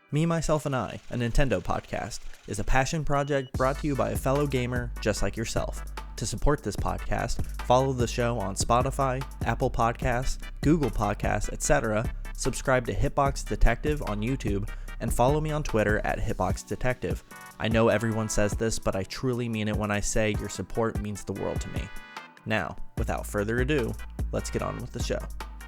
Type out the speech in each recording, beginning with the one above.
Me, Myself, and I, a Nintendo podcast, is a passion project brought to you by a fellow gamer just like yourself. To support this podcast, follow the show on Spotify, Apple Podcasts, Google Podcasts, etc., subscribe to Hitbox Detective on YouTube, and follow me on Twitter at Hitbox Detective. I know everyone says this, but I truly mean it when I say your support means the world to me. Now, without further ado, let's get on with the show.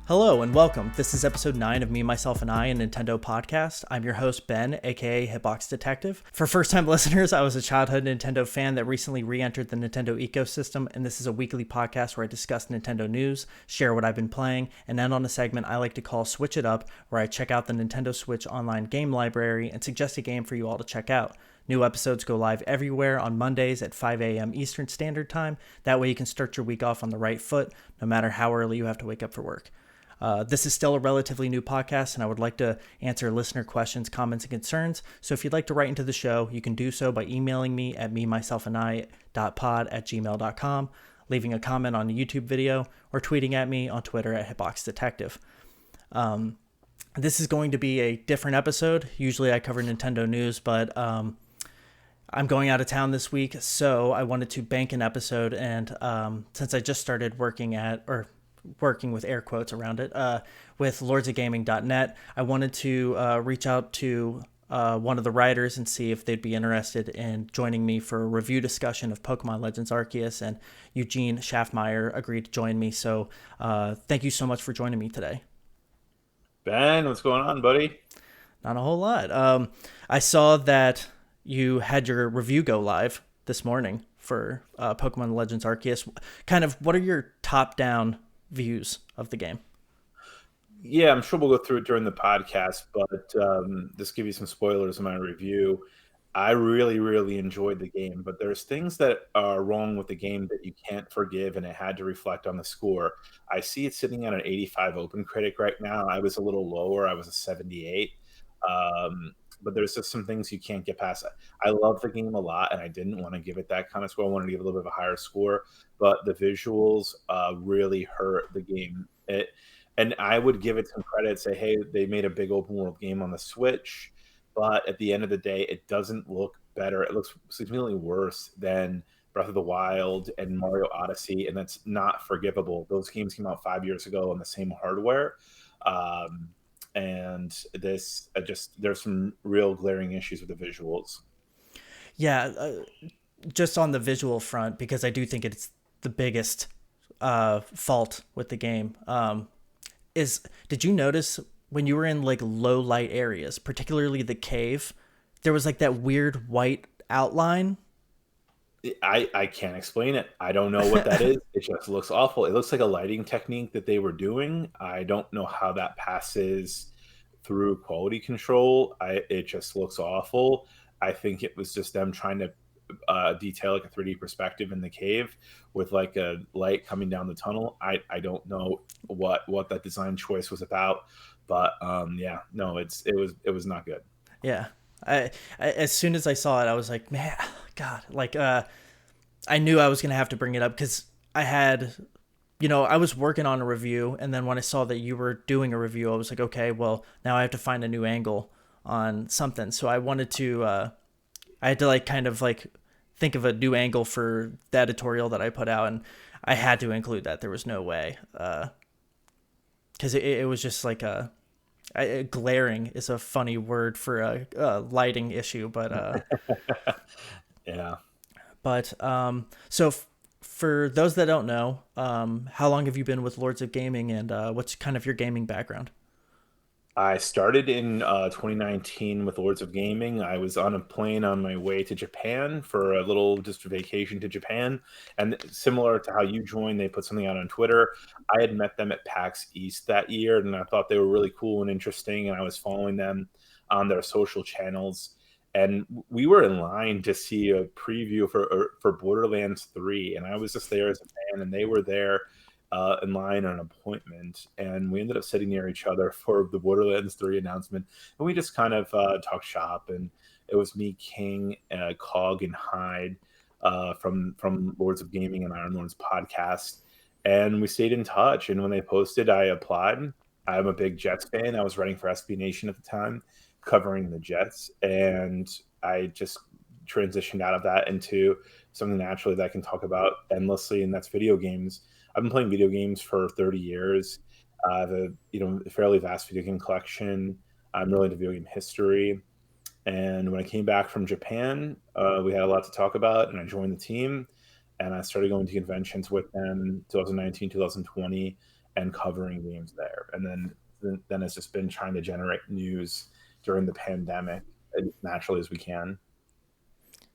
Hello and welcome. This is episode 9 of Me, Myself, and I, a Nintendo podcast. I'm your host, Ben, aka Hitbox Detective. For first-time listeners, I was a childhood Nintendo fan that recently re-entered the Nintendo ecosystem, and this is a weekly podcast where I discuss Nintendo news, share what I've been playing, and end on a segment I like to call Switch It Up, where I check out the Nintendo Switch online game library and suggest a game for you all to check out. New episodes go live everywhere on Mondays at 5 a.m. Eastern Standard Time. That way you can start your week off on the right foot, no matter how early you have to wake up for work. This is still a relatively new podcast, and I would like to answer listener questions, comments, and concerns. So if you'd like to write into the show, you can do so by emailing me at memyselfandi.pod@gmail.com, leaving a comment on a YouTube video, or tweeting at me on Twitter at HitboxDetective. This is going to be a different episode. Usually I cover Nintendo news, but I'm going out of town this week, so I wanted to bank an episode, and since I just started working with air quotes around it, with lordsofgaming.net, I wanted to reach out to one of the writers and see if they'd be interested in joining me for a review discussion of Pokémon Legends Arceus, and Eugene Shaffmeir agreed to join me, so thank you so much for joining me today. Ben, what's going on, buddy? Not a whole lot. I saw that you had your review go live this morning for Pokémon Legends Arceus. Kind of, what are your top-down views of the game? Yeah, I'm sure we'll go through it during the podcast, but just give you some spoilers in my review. I really, really enjoyed the game, but there's things that are wrong with the game that you can't forgive, and it had to reflect on the score. I see it sitting at an 85 Open Critic right now. I was a little lower. I was a 78. But there's just some things you can't get past. I love the game a lot, and I didn't want to give it that kind of score. I wanted to give it a little bit of a higher score, but the visuals really hurt the game. And I would give it some credit, say, hey, they made a big open world game on the Switch, but at the end of the day, it doesn't look better. It looks significantly worse than Breath of the Wild and Mario Odyssey, and that's not forgivable. Those games came out 5 years ago on the same hardware. And this there's some real glaring issues with the visuals. Yeah, just on the visual front, because I do think it's the biggest fault with the game. Did you notice when you were in like low light areas, particularly the cave, there was like that weird white outline? I can't explain it. I don't know what that is. It just looks awful. It looks like a lighting technique that they were doing. I don't know how that passes through quality control. It just looks awful. I think it was just them trying to detail like a 3D perspective in the cave with like a light coming down the tunnel. I don't know what that design choice was about, but yeah, no, it was not good. Yeah. I as soon as I saw it, I was like, man, God, like I knew I was gonna have to bring it up because I had, I was working on a review, and then when I saw that you were doing a review, I was like, okay, well, now I have to find a new angle on something. So I wanted to, I had to like kind of like think of a new angle for the editorial that I put out, and I had to include that. There was no way, because it was just like glaring is a funny word for a lighting issue, but Yeah. but so for those that don't know, how long have you been with Lords of Gaming, and what's kind of your gaming background? I started in 2019 with Lords of Gaming. I was on a plane on my way to Japan for a little just vacation to Japan. And similar to how you joined, they put something out on Twitter. I had met them at PAX East that year, and I thought they were really cool and interesting. And I was following them on their social channels. And we were in line to see a preview for Borderlands 3. And I was just there as a fan, and they were there in line on an appointment, and we ended up sitting near each other for the Borderlands 3 announcement, and we just kind of talked shop, and it was me, King, Cog, and Hyde from Lords of Gaming and Iron Lords podcast, and we stayed in touch, and when they posted, I applied. I'm a big Jets fan. I was writing for SB Nation at the time, covering the Jets, and I just transitioned out of that into something naturally that I can talk about endlessly, and that's video games. I've been playing video games for 30 years. A fairly vast video game collection. I'm really into video game history. And when I came back from Japan, we had a lot to talk about, and I joined the team, and I started going to conventions with them 2019, 2020, and covering games there. And then it's just been trying to generate news during the pandemic as naturally as we can.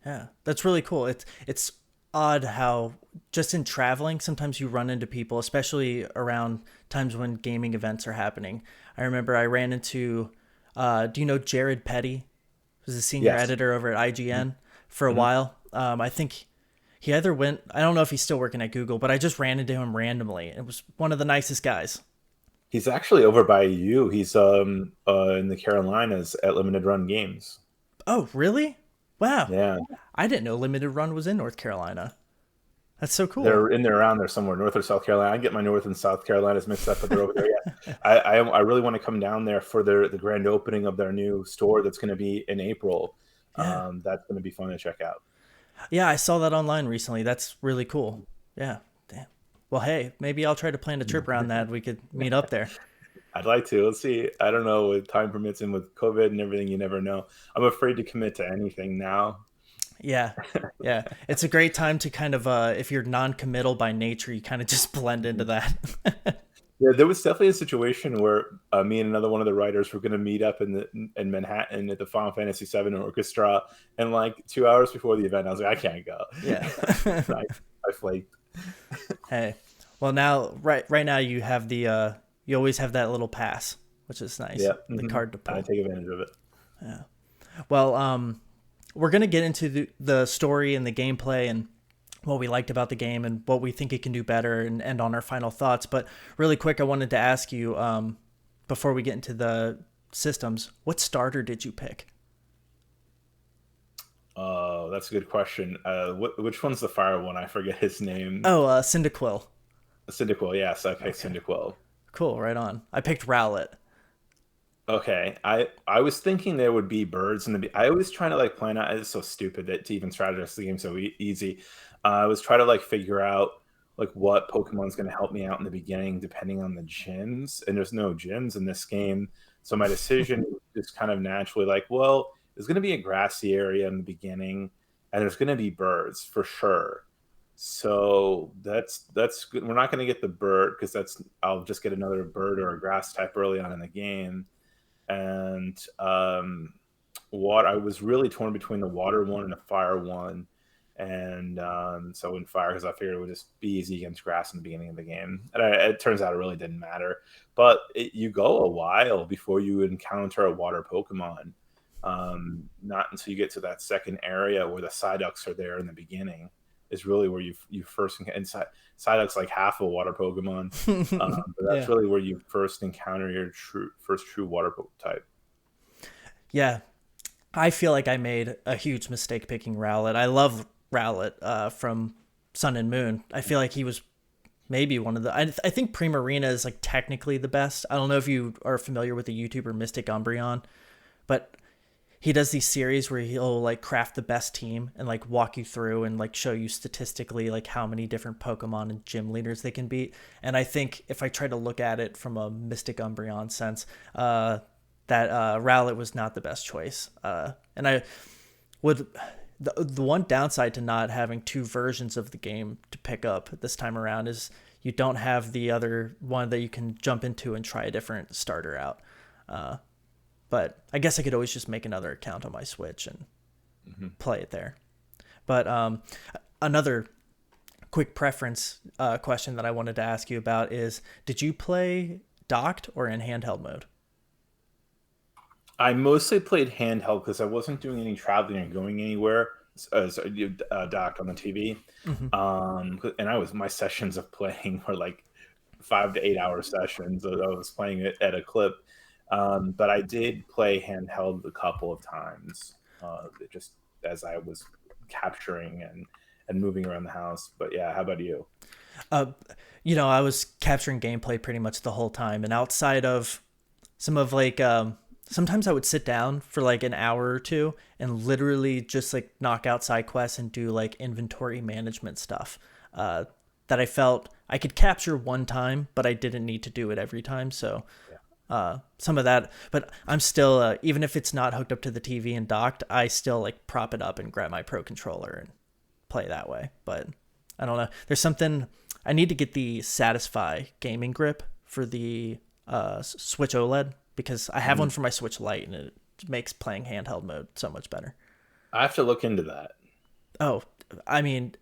Yeah, that's really cool. It's odd how just in traveling, sometimes you run into people, especially around times when gaming events are happening. I remember I ran into, do you know Jared Petty? Who's a senior Yes. editor over at IGN for a Mhm. while. I think he either went, I don't know if he's still working at Google, but I just ran into him randomly. It was one of the nicest guys. He's actually over by you. He's in the Carolinas at Limited Run Games. Oh, really? Wow. Yeah. I didn't know Limited Run was in North Carolina. That's so cool. They're in there around there somewhere, North or South Carolina. I get my North and South Carolinas mixed up, but they're over there. Yeah, I really want to come down there for the grand opening of their new store that's going to be in April. Yeah. That's going to be fun to check out. Yeah, I saw that online recently. That's really cool. Yeah. Damn. Well, hey, maybe I'll try to plan a trip around that. We could meet up there. I'd like to. Let's see. I don't know with time permits and with COVID and everything. You never know. I'm afraid to commit to anything now. Yeah. Yeah. It's a great time to kind of, if you're non-committal by nature, you kind of just blend into that. Yeah, there was definitely a situation where me and another one of the writers were going to meet up in Manhattan at the Final Fantasy VII Orchestra, and like 2 hours before the event, I was like, I can't go. Yeah. I flaked. Hey, well now, right now you have the, you always have that little pass, which is nice. Yeah, The card to I pull. take advantage of it. Yeah. Well, we're gonna get into the story and the gameplay and what we liked about the game and what we think it can do better and end on our final thoughts. But really quick, I wanted to ask you, before we get into the systems, what starter did you pick? Oh, that's a good question. Which one's the fire one? I forget his name. Oh, Cyndaquil. Cyndaquil. Yes, I picked Okay. Cyndaquil. Cool, right on. I picked Rowlet. Okay, I was thinking there would be birds in the. I always try to like plan out. It's so stupid that to even strategize the game so easy. I was trying to like figure out like what Pokemon's going to help me out in the beginning, depending on the gyms. And there's no gyms in this game, so my decision is kind of naturally like, well, there's going to be a grassy area in the beginning, and there's going to be birds for sure. So that's good. We're not going to get the bird because that's I'll just get another bird or a grass type early on in the game and water. I was really torn between the water one and the fire one, and so in fire because I figured it would just be easy against grass in the beginning of the game, and it turns out it really didn't matter. But you go a while before you encounter a water Pokemon. Not until you get to that second area where the Psyducks are there in the beginning is really where you first inside Psyduck's like half a water Pokemon. But that's Yeah. really where you first encounter your first true water type. Yeah. I feel like I made a huge mistake picking Rowlet. I love Rowlet from Sun and Moon. I feel like he was maybe one of the. I think Primarina is like technically the best. I don't know if you are familiar with the YouTuber Mystic Umbreon, but he does these series where he'll like craft the best team and like walk you through and like show you statistically like how many different Pokemon and gym leaders they can beat. And I think if I try to look at it from a Mystic Umbreon sense, that Rowlet was not the best choice. And I would the one downside to not having two versions of the game to pick up this time around is you don't have the other one that you can jump into and try a different starter out. But I guess I could always just make another account on my Switch and play it there. But another quick preference question that I wanted to ask you about is, did you play docked or in handheld mode? I mostly played handheld because I wasn't doing any traveling or going anywhere. Docked on the TV, and my sessions of playing were like 5 to 8 hour sessions. I was playing it at a clip, but I did play handheld a couple of times, just as I was capturing and moving around the house. But yeah, how about you? Uh, I was capturing gameplay pretty much the whole time, and outside of some of like sometimes I would sit down for like an hour or two and literally just like knock out side quests and do like inventory management stuff that I felt I could capture one time, but I didn't need to do it every time. So some of that, but I'm still, even if it's not hooked up to the TV and docked, I still like prop it up and grab my Pro controller and play that way. But I don't know. There's something, I need to get the Satisfy gaming grip for the Switch OLED because I have one for my Switch Lite and it makes playing handheld mode so much better. I have to look into that. Oh, I mean,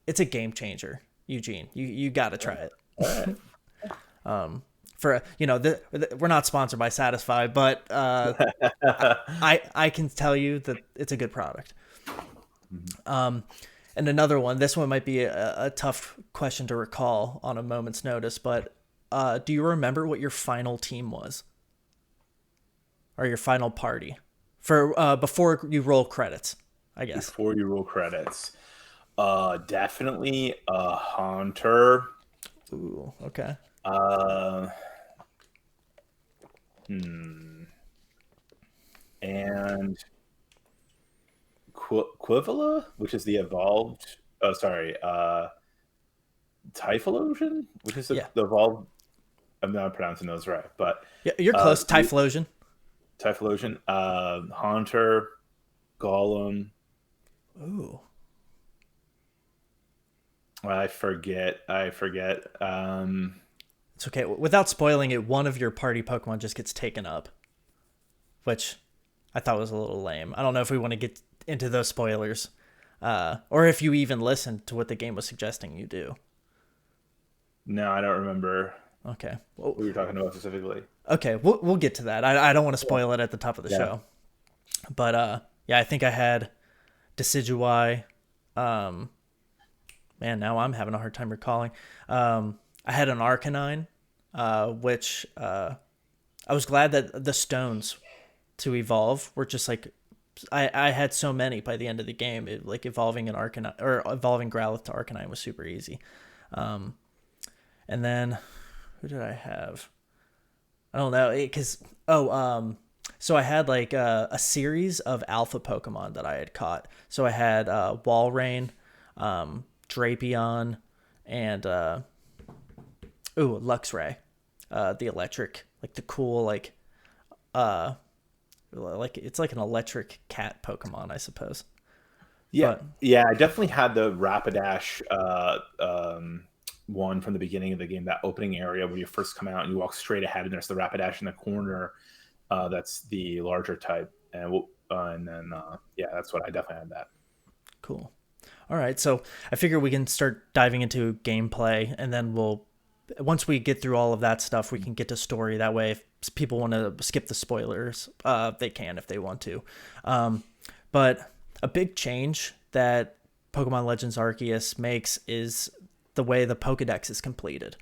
it's a game changer, Eugene. You got to try it. All right. For we're not sponsored by Satisfy, but I can tell you that it's a good product. And another one, this one might be a tough question to recall on a moment's notice, but do you remember what your final team was? Or your final party? For before you roll credits, I guess. Before you roll credits. Definitely a Haunter. Ooh, okay. And Quivola, which is the evolved. Oh, sorry. Typhlosion, which is the evolved. I'm not pronouncing those right, but yeah, you're close. Typhlosion. Typhlosion. Haunter, Golem. Ooh. I forget. It's okay. Without spoiling it, one of your party Pokemon just gets taken up, which I thought was a little lame. I don't know if we want to get into those spoilers, or if you even listened to what the game was suggesting you do. No, I don't remember. Okay. What were you talking about specifically? Okay, we'll get to that. I don't want to spoil it at the top of the show. But yeah, I think I had Decidueye. Man, now I'm having a hard time recalling. I had an Arcanine, which I was glad that the stones to evolve were just like I had so many by the end of the game. Like evolving an Arcanine or evolving Growlithe to Arcanine was super easy. And then who did I have? I don't know so I had like a series of alpha Pokemon that I had caught. So I had Walrein, Drapion, and Luxray, the electric, like the cool like it's like an electric cat Pokemon, I suppose. Yeah, I definitely had the Rapidash one from the beginning of the game, that opening area where you first come out and you walk straight ahead, and there's the Rapidash in the corner. That's the larger type, and then that's what I definitely had that. Cool. All right, so I figure we can start diving into gameplay, and then once we get through all of that stuff, we can get to story. That way, if people want to skip the spoilers, they can if they want to. But a big change that Pokemon Legends Arceus makes is the way the Pokedex is completed.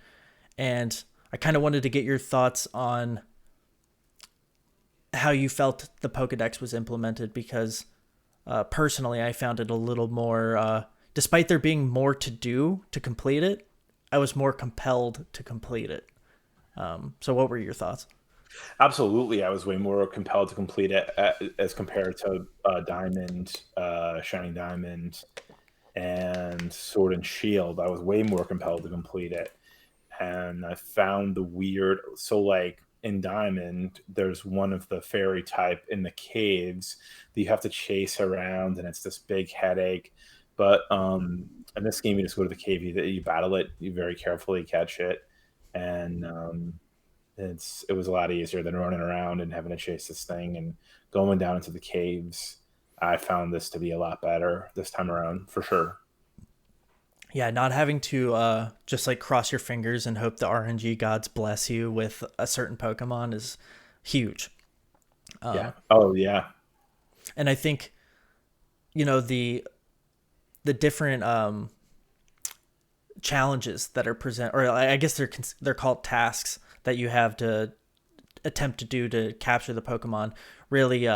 And I kind of wanted to get your thoughts on how you felt the Pokedex was implemented, because personally I found it a little more, despite there being more to do to complete it, I was more compelled to complete it. So what were your thoughts? Absolutely, I was way more compelled to complete it as compared to Diamond, Shining Diamond, and Sword and Shield. I was way more compelled to complete it, and I found the weird. So, like in Diamond, there's one of the fairy type in the caves that you have to chase around, and it's this big headache. But in this game, you just go to the cave, you battle it, you very carefully catch it, and it was a lot easier than running around and having to chase this thing and going down into the caves. I found this to be a lot better this time around, for sure. Yeah, not having to just like cross your fingers and hope the RNG gods bless you with a certain Pokemon is huge. Yeah. Oh, yeah. And I think, the different challenges that are present, or I guess they're called tasks that you have to attempt to do to capture the Pokemon. Really,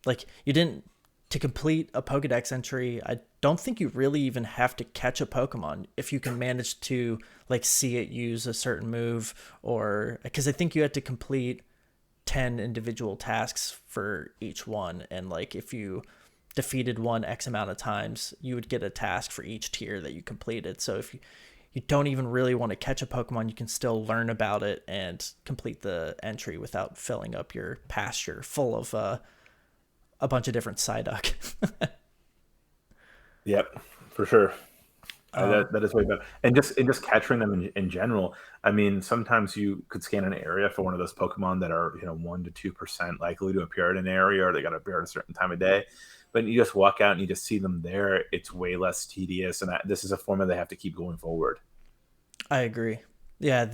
like you didn't to complete a Pokedex entry. I don't think you really even have to catch a Pokemon if you can manage to like see it use a certain move, or because I think you had to complete 10 individual tasks for each one, and like if you defeated one X amount of times, you would get a task for each tier that you completed. So if you don't even really want to catch a Pokemon, you can still learn about it and complete the entry without filling up your pasture full of a bunch of different Psyduck. Yep, for sure. um, That is way better. And just capturing them in general. I mean, sometimes you could scan an area for one of those Pokemon that are 1 to 2% likely to appear in an area, or they got to appear at a certain time of day. But you just walk out and you just see them there. It's way less tedious, and this is a formula they have to keep going forward. I agree. Yeah,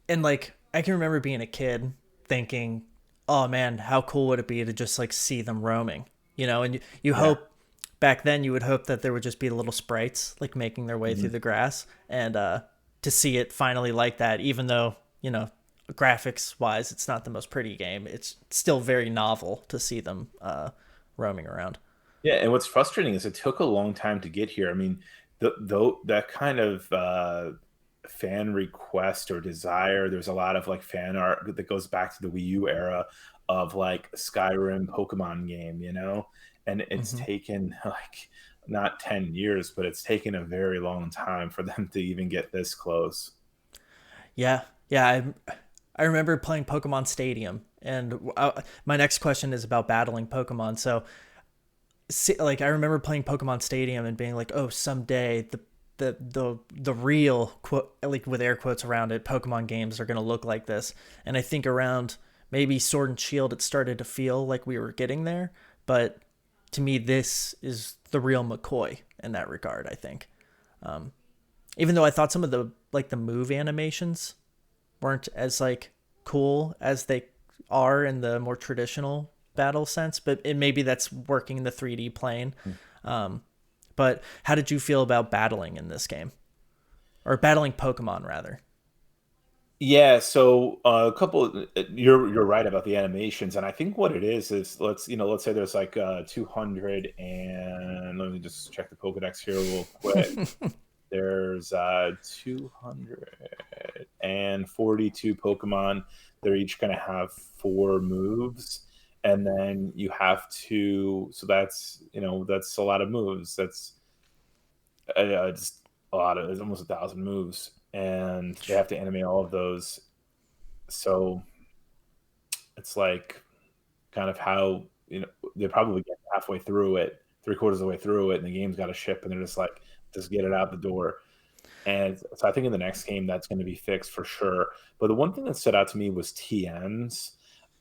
and like I can remember being a kid thinking, "Oh man, how cool would it be to just like see them roaming?" And you Yeah. hope back then you would hope that there would just be little sprites like making their way through Mhm. the grass, and to see it finally like that, even though graphics wise it's not the most pretty game, it's still very novel to see them roaming around. Yeah, and what's frustrating is it took a long time to get here. I mean, though that kind of fan request or desire, there's a lot of like fan art that goes back to the Wii U era of like Skyrim Pokemon game, and it's Hmm. taken like not 10 years, but it's taken a very long time for them to even get this close. Yeah, yeah. I remember playing Pokemon Stadium, and my next question is about battling Pokemon. So, like, I remember playing Pokemon Stadium and being like, "Oh, someday the real quote, like with air quotes around it, Pokemon games are gonna look like this." And I think around maybe Sword and Shield, it started to feel like we were getting there. But to me, this is the real McCoy in that regard. I think, even though I thought some of the move animations weren't as like cool as they are in the more traditional battle sense, but maybe that's working in the 3D plane. Um, but how did you feel about battling in this game, or battling Pokemon rather? Yeah, so a couple. You're right about the animations, and I think what it is let's say there's like 200, and let me just check the Pokedex here real quick. There's 242 Pokemon. They're each going to have 4 moves, and then you have to. So that's a lot of moves. That's just a lot of. It's almost 1,000 moves, and they have to animate all of those. So it's like kind of how they probably get halfway through it, 3/4 of the way through it, and the game's got to ship, and they're just like, just get it out the door. And so I think in the next game that's going to be fixed for sure. But the one thing that stood out to me was TMs.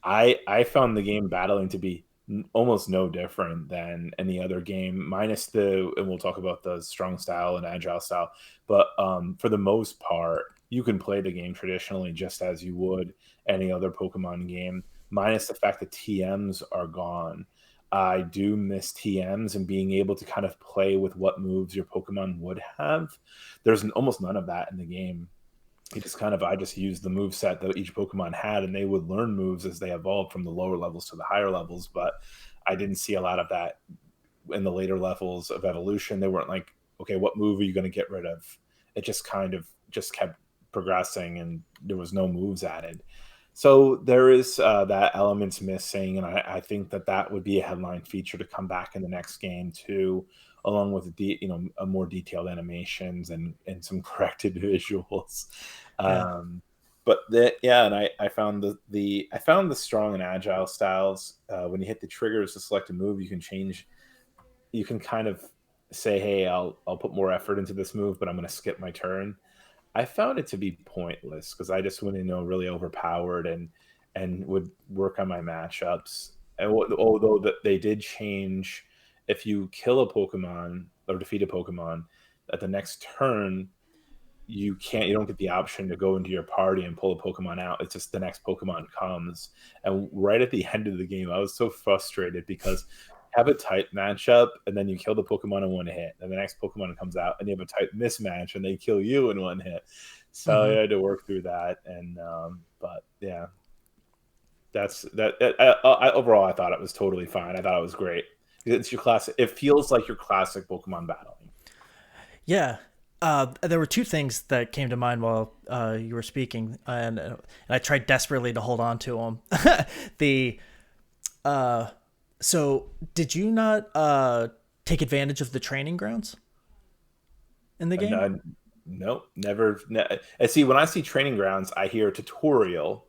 I found the game battling to be almost no different than any other game, minus and we'll talk about the strong style and agile style. But for the most part, you can play the game traditionally just as you would any other Pokemon game, minus the fact that TMs are gone. I do miss TMs and being able to kind of play with what moves your Pokemon would have. There's almost none of that in the game. I just used the move set that each Pokemon had, and they would learn moves as they evolved from the lower levels to the higher levels. But I didn't see a lot of that in the later levels of evolution. They weren't like, okay, what move are you going to get rid of? It just kind of just kept progressing, and there was no moves added. So there is that element's missing, and I think that would be a headline feature to come back in the next game too, along with a more detailed animations and some corrected visuals. Yeah. But yeah, and I found the strong and agile styles. When you hit the triggers to select a move, you can change. You can kind of say, "Hey, I'll put more effort into this move, but I'm going to skip my turn." I found it to be pointless because I just went in, really overpowered and would work on my matchups. And although that they did change, if you kill a Pokemon or defeat a Pokemon, at the next turn you don't get the option to go into your party and pull a Pokemon out. It's just the next Pokemon comes. And right at the end of the game, I was so frustrated because have a type matchup and then you kill the Pokemon in one hit. And the next Pokemon comes out and you have a type mismatch and they kill you in one hit. So I Hmm. had to work through that. And but yeah, that's that. Overall, I thought it was totally fine. I thought it was great. It's your classic. It feels like your classic Pokemon battling. Yeah. There were two things that came to mind while you were speaking, and I tried desperately to hold on to them. the So did you not take advantage of the training grounds in the game? No, nope, never. And see, when I see training grounds, I hear tutorial,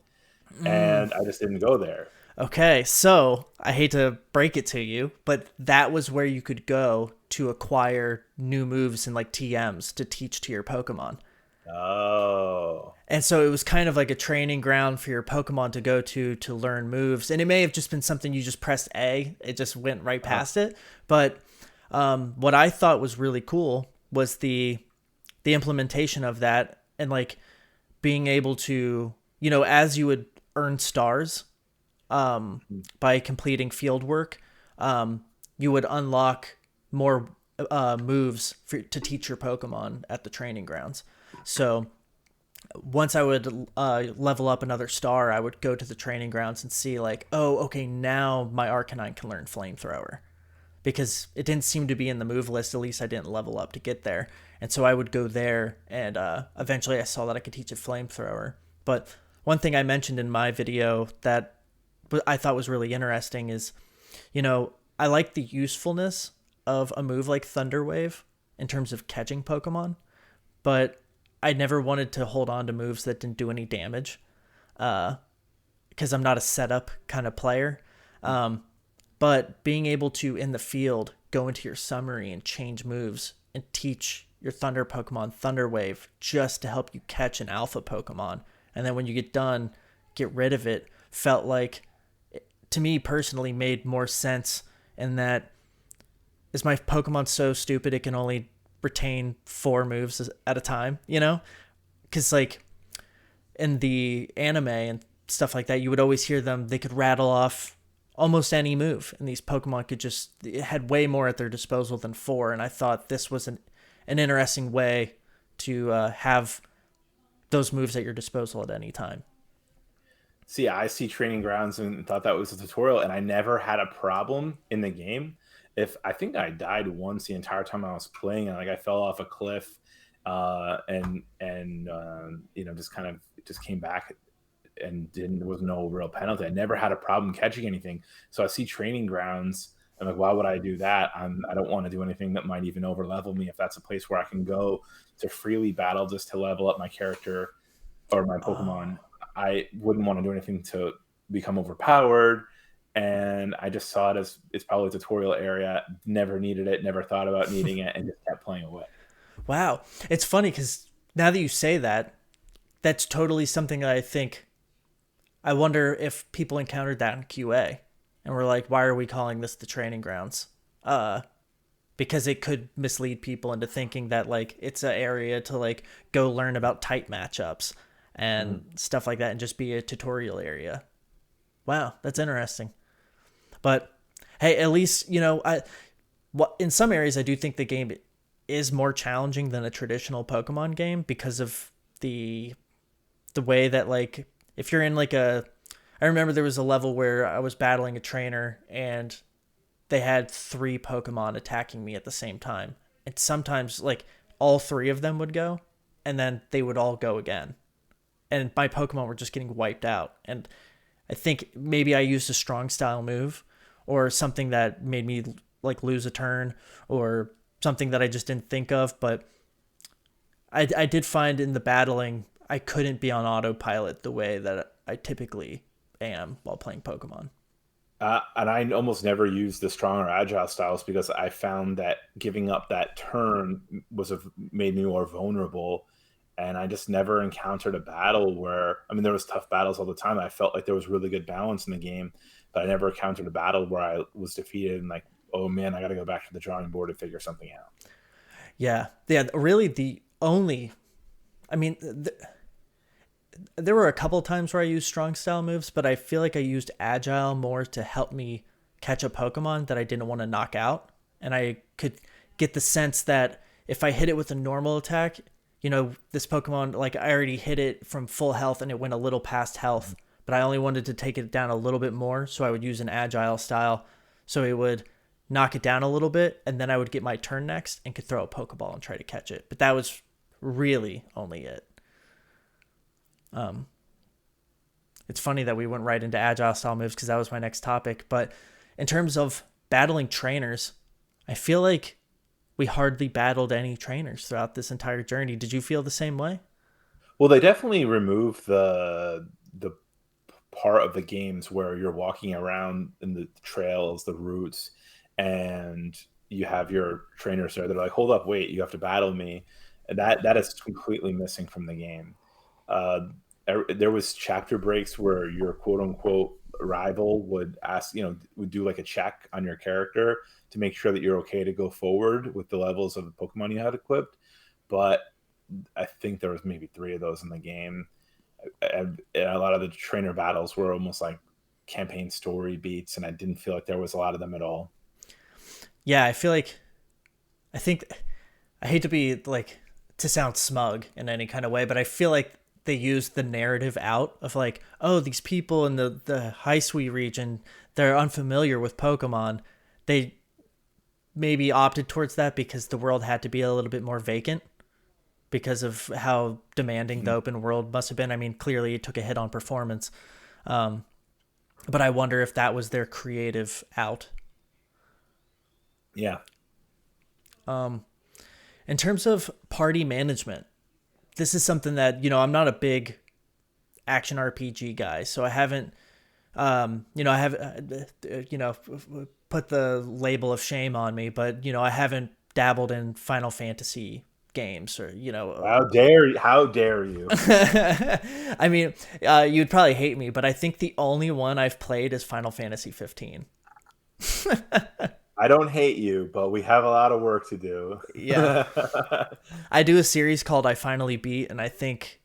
and I just didn't go there. Okay, so I hate to break it to you, but that was where you could go to acquire new moves and like TMs to teach to your Pokemon. Oh, And so it was kind of like a training ground for your Pokemon to go to learn moves. And it may have just been something you just pressed A, it just went right past it. But what I thought was really cool was the implementation of that, and like being able to, as you would earn stars by completing field work, you would unlock more moves to teach your Pokemon at the training grounds. So once I would level up another star, I would go to the training grounds and see like, oh, okay, now my Arcanine can learn Flamethrower, because it didn't seem to be in the move list. At least I didn't level up to get there. And so I would go there, and eventually I saw that I could teach it Flamethrower. But one thing I mentioned in my video that I thought was really interesting is, I like the usefulness of a move like Thunder Wave in terms of catching Pokemon, but I never wanted to hold on to moves that didn't do any damage, because I'm not a setup kind of player. But being able to, in the field, go into your summary and change moves and teach your Thunder Pokemon Thunder Wave just to help you catch an Alpha Pokemon. And then when you get done, get rid of it, felt like, to me personally, made more sense in that, is my Pokemon so stupid it can only retain 4 moves at a time, Because, like, in the anime and stuff like that, you would always hear them, they could rattle off almost any move, and these Pokemon had way more at their disposal than 4, and I thought this was an interesting way to have those moves at your disposal at any time. see, I see training grounds and thought that was a tutorial, and I never had a problem in the game. If I think I died once the entire time I was playing, and like I fell off a cliff, just kind of just came back and there was no real penalty. I never had a problem catching anything. So I see training grounds. I'm like, why would I do that? I don't want to do anything that might even over level me. If that's a place where I can go to freely battle just to level up my character or my Pokemon, I wouldn't want to do anything to become overpowered. And I just saw it as it's probably a tutorial area. Never needed it. Never thought about needing it, and just kept playing away. Wow. It's funny because now that you say that, that's totally something that I think. I wonder if people encountered that in QA and were like, why are we calling this the training grounds? Because it could mislead people into thinking that like it's an area to like go learn about type matchups and stuff like that and just be a tutorial area. Wow, that's interesting. But hey, at least, in some areas I do think the game is more challenging than a traditional Pokemon game because of the way that, like, if you're in like I remember there was a level where I was battling a trainer and they had 3 Pokemon attacking me at the same time. And sometimes like all 3 of them would go and then they would all go again. And my Pokemon were just getting wiped out. And I think maybe I used a strong style move or something that made me like lose a turn or something that I just didn't think of. But I did find in the battling, I couldn't be on autopilot the way that I typically am while playing Pokemon. And I almost never use the strong or agile styles because I found that giving up that turn made me more vulnerable. And I just never encountered a battle where, I mean, there was tough battles all the time. I felt like there was really good balance in the game, but I never encountered a battle where I was defeated and like, oh man, I got to go back to the drawing board and figure something out. Yeah. Really the only, I mean, there were a couple times where I used strong style moves, but I feel like I used agile more to help me catch a Pokemon that I didn't want to knock out. And I could get the sense that if I hit it with a normal attack, this Pokemon, like I already hit it from full health and it went a little past health, but I only wanted to take it down a little bit more. So I would use an agile style. So it would knock it down a little bit, and then I would get my turn next and could throw a Pokeball and try to catch it. But that was really only it. It's funny that we went right into agile style moves because that was my next topic. But in terms of battling trainers, I feel like we hardly battled any trainers throughout this entire journey. Did you feel the same way? Well, they definitely removed the part of the games where you're walking around in the trails, the routes, and you have your trainers there. They're like, "Hold up, wait, you have to battle me," and that is completely missing from the game. Uh, there was chapter breaks where your quote unquote rival would ask, would do like a check on your character to make sure that you're okay to go forward with the levels of the Pokemon you had equipped. But I think there was maybe 3 of those in the game. And a lot of the trainer battles were almost like campaign story beats, and I didn't feel like there was a lot of them at all. Yeah, I think I hate to be like to sound smug in any kind of way, but I feel like they used the narrative out of like, oh, these people in the Hisui region, they're unfamiliar with Pokemon. They maybe opted towards that because the world had to be a little bit more vacant because of how demanding the open world must have been. I mean, clearly it took a hit on performance. But I wonder if that was their creative out. Yeah. In terms of party management, this is something that, I'm not a big action RPG guy, so I haven't, I have, put the label of shame on me, but, I haven't dabbled in Final Fantasy games or, How dare you? I mean, you'd probably hate me, but I think the only one I've played is Final Fantasy 15. I don't hate you, but we have a lot of work to do. Yeah. I do a series called I Finally Beat, and I think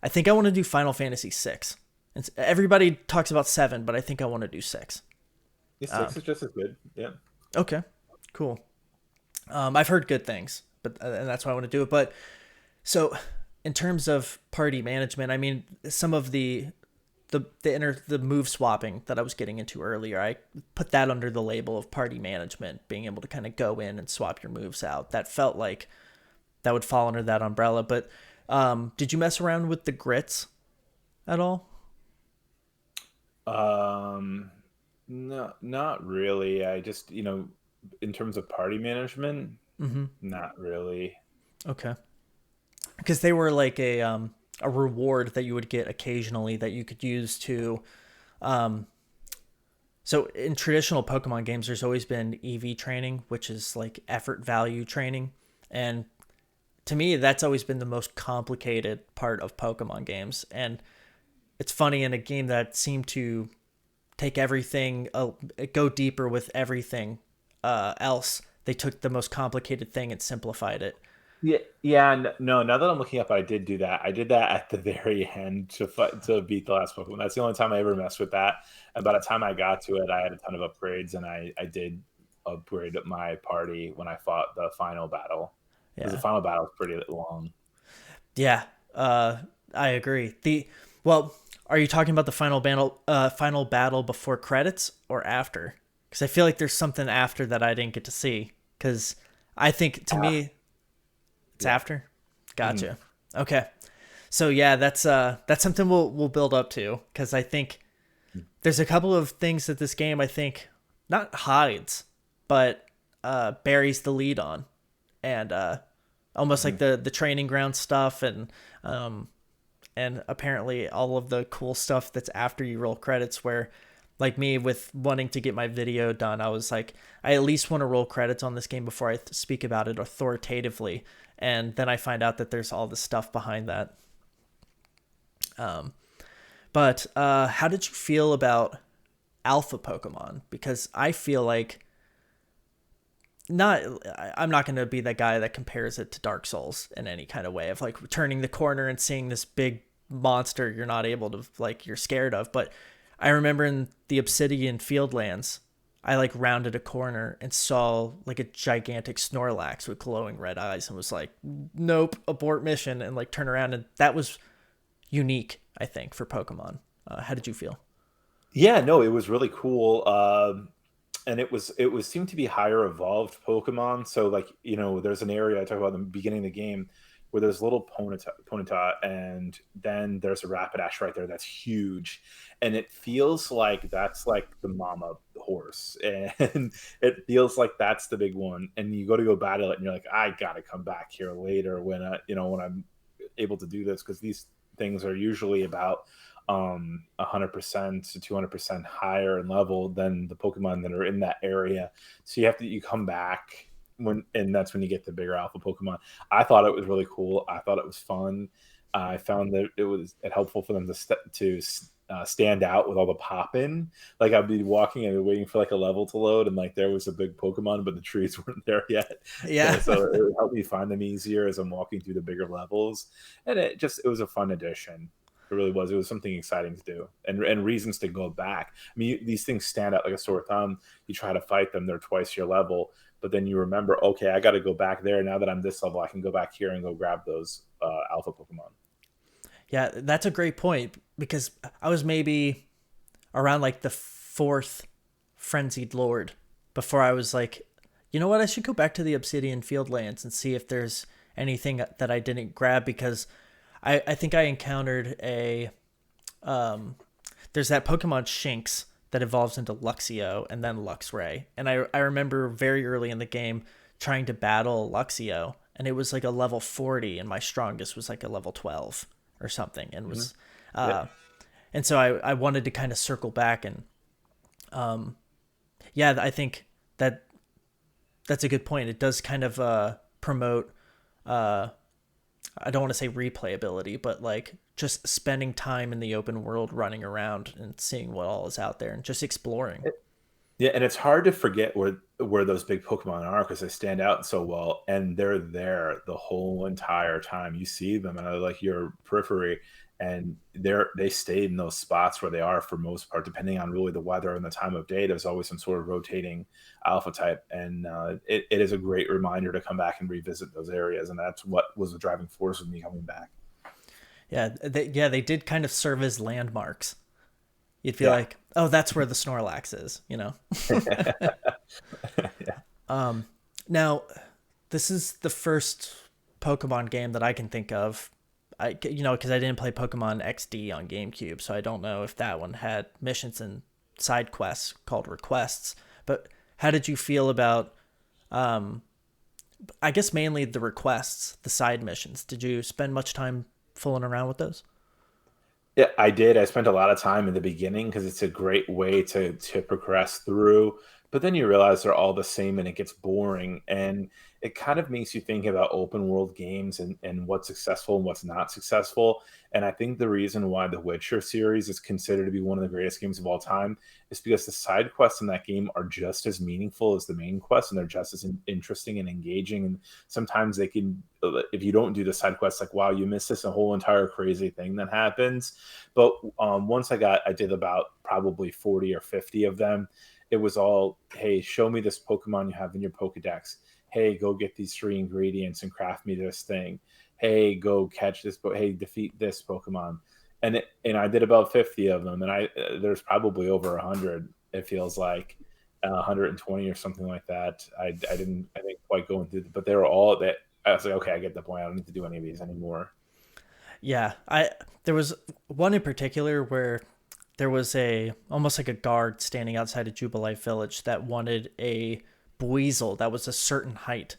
I want to do Final Fantasy 6. Everybody talks about 7, but I think I want to do 6. Yeah, 6 is just as good. Yeah. Okay. Cool. I've heard good things, but and that's why I want to do it. But so in terms of party management, I mean, some of the move swapping that I was getting into earlier, I put that under the label of party management, being able to kind of go in and swap your moves out. That felt like that would fall under that umbrella. But did you mess around with the grits at all? No, not really. I just, in terms of party management, not really. Okay. Because they were like a reward that you would get occasionally that you could use to so in traditional Pokemon games there's always been EV training, which is like effort value training, and to me that's always been the most complicated part of Pokemon games. And it's funny, in a game that seemed to take everything, go deeper with everything else, they took the most complicated thing and simplified it. Yeah. No. Now that I'm looking up, I did do that. I did that at the very end to beat the last Pokemon. That's the only time I ever messed with that. And by the time I got to it, I had a ton of upgrades, and I did upgrade my party when I fought the final battle. Because the Yeah. final battle is pretty long. Yeah, I agree. Well, are you talking about the final battle before credits or after? Because I feel like there's something after that I didn't get to see. Because I think to me, it's after. Gotcha. Okay. So yeah, that's something we'll build up to, because I think there's a couple of things that this game, I think, not hides, but buries the lead on, and almost like the training ground stuff, and apparently all of the cool stuff that's after you roll credits, where like me with wanting to get my video done, I was like, I at least want to roll credits on this game before I speak about it authoritatively. And then I find out that there's all this stuff behind that. But how did you feel about alpha Pokemon? Because I feel like I'm not going to be that guy that compares it to Dark Souls in any kind of way of like turning the corner and seeing this big monster you're not able to, like, you're scared of. But I remember in the Obsidian Fieldlands, I like rounded a corner and saw like a gigantic Snorlax with glowing red eyes and was like, nope, abort mission, and like turn around. And that was unique, I think, for Pokemon. How did you feel? Yeah, no, it was really cool. and it was seemed to be higher evolved Pokemon. So like, there's an area I talk about in the beginning of the game where there's a little Ponyta, and then there's a Rapidash right there that's huge, and it feels like that's like the mama horse, and it feels like that's the big one. And you go battle it, and you're like, I gotta come back here later when when I'm able to do this, because these things are usually about 100% to 200% higher in level than the Pokemon that are in that area. So you come back and that's when you get the bigger alpha Pokemon. I thought it was really cool. I thought it was fun. I found that it helpful for them to stand out with all the pop in. Like I'd be walking and waiting for like a level to load, and like there was a big Pokemon, but the trees weren't there yet. Yeah. So it would help me find them easier as I'm walking through the bigger levels, and it was a fun addition. It really was. It was something exciting to do, and reasons to go back. I mean, these things stand out like a sore thumb. You try to fight them; they're twice your level, but then you remember, okay, I got to go back there. Now that I'm this level, I can go back here and go grab those alpha Pokemon. Yeah, that's a great point, because I was maybe around like the fourth Frenzied Lord before I was like, you know what, I should go back to the Obsidian Fieldlands and see if there's anything that I didn't grab, because I think I encountered there's that Pokemon Shinx that evolves into Luxio and then Luxray. And I remember very early in the game trying to battle Luxio, and it was like a level 40, and my strongest was like a level 12 or something. And was, and so I wanted to kind of circle back, and, yeah, I think that's a good point. It does kind of, promote, I don't want to say replayability, but like just spending time in the open world, running around and seeing what all is out there and just exploring. Yeah, and it's hard to forget where those big Pokemon are, because they stand out so well, and they're there the whole entire time. You see them, and like your periphery, and they stayed in those spots where they are for most part, depending on really the weather and the time of day. There's always some sort of rotating alpha type, and it is a great reminder to come back and revisit those areas, and that's what was the driving force of me coming back. Yeah, they did kind of serve as landmarks. You'd feel Yeah. like, oh, that's where the Snorlax is, you know? Yeah. Now, this is the first Pokemon game that I can think of. Because I didn't play Pokemon XD on GameCube, so I don't know if that one had missions and side quests called requests. But how did you feel about, I guess mainly the requests, the side missions? Did you spend much time fooling around with those? Yeah, I did. I spent a lot of time in the beginning because it's a great way to progress through. But then you realize they're all the same and it gets boring. And it kind of makes you think about open world games and what's successful and what's not successful. And I think the reason why the Witcher series is considered to be one of the greatest games of all time is because the side quests in that game are just as meaningful as the main quests, and they're just as interesting and engaging. And sometimes they can, if you don't do the side quests, like, wow, you missed this a whole entire crazy thing that happens. But once I did about probably 40 or 50 of them. It was all, hey, show me this Pokemon you have in your Pokedex. Hey, go get these 3 ingredients and craft me this thing. Hey, go catch this. Hey, defeat this Pokemon. And I did about 50 of them, and there's probably over 100. It feels like 120 or something like that. I didn't quite go through, but they were all that. I was like, okay, I get the point. I don't need to do any of these anymore. Yeah, there was one in particular where there was almost like a guard standing outside of Jubilife Village that wanted a Buizel that was a certain height.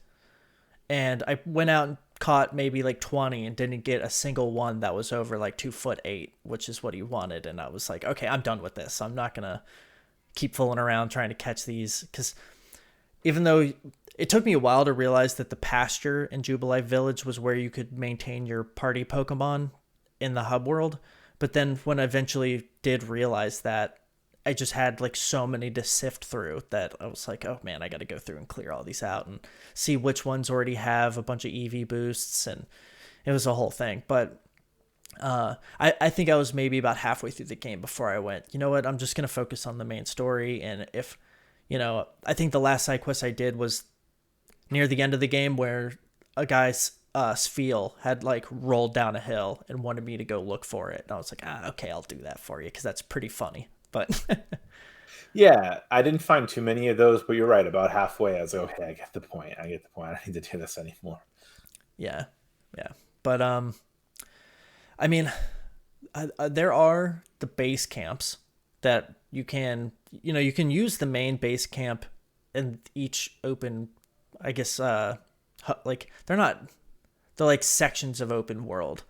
And I went out and caught maybe like 20 and didn't get a single one that was over like 2'8", which is what he wanted. And I was like, okay, I'm done with this. I'm not going to keep fooling around trying to catch these, because even though it took me a while to realize that the pasture in Jubilife Village was where you could maintain your party Pokemon in the hub world. But then when I eventually did realize that, I just had like so many to sift through that I was like, oh man, I got to go through and clear all these out and see which ones already have a bunch of EV boosts. And it was a whole thing. But I think I was maybe about halfway through the game before I went, you know what, I'm just going to focus on the main story. And if, I think the last side quest I did was near the end of the game where a guy's Spheal had like rolled down a hill and wanted me to go look for it. And I was like, okay, I'll do that for you, because that's pretty funny. But Yeah, I didn't find too many of those, but you're right. About halfway, I was like, okay, I get the point. I get the point. I don't need to do this anymore. Yeah, yeah. But I mean, there are the base camps that you can use the main base camp in each open, I guess, like they're like sections of open world.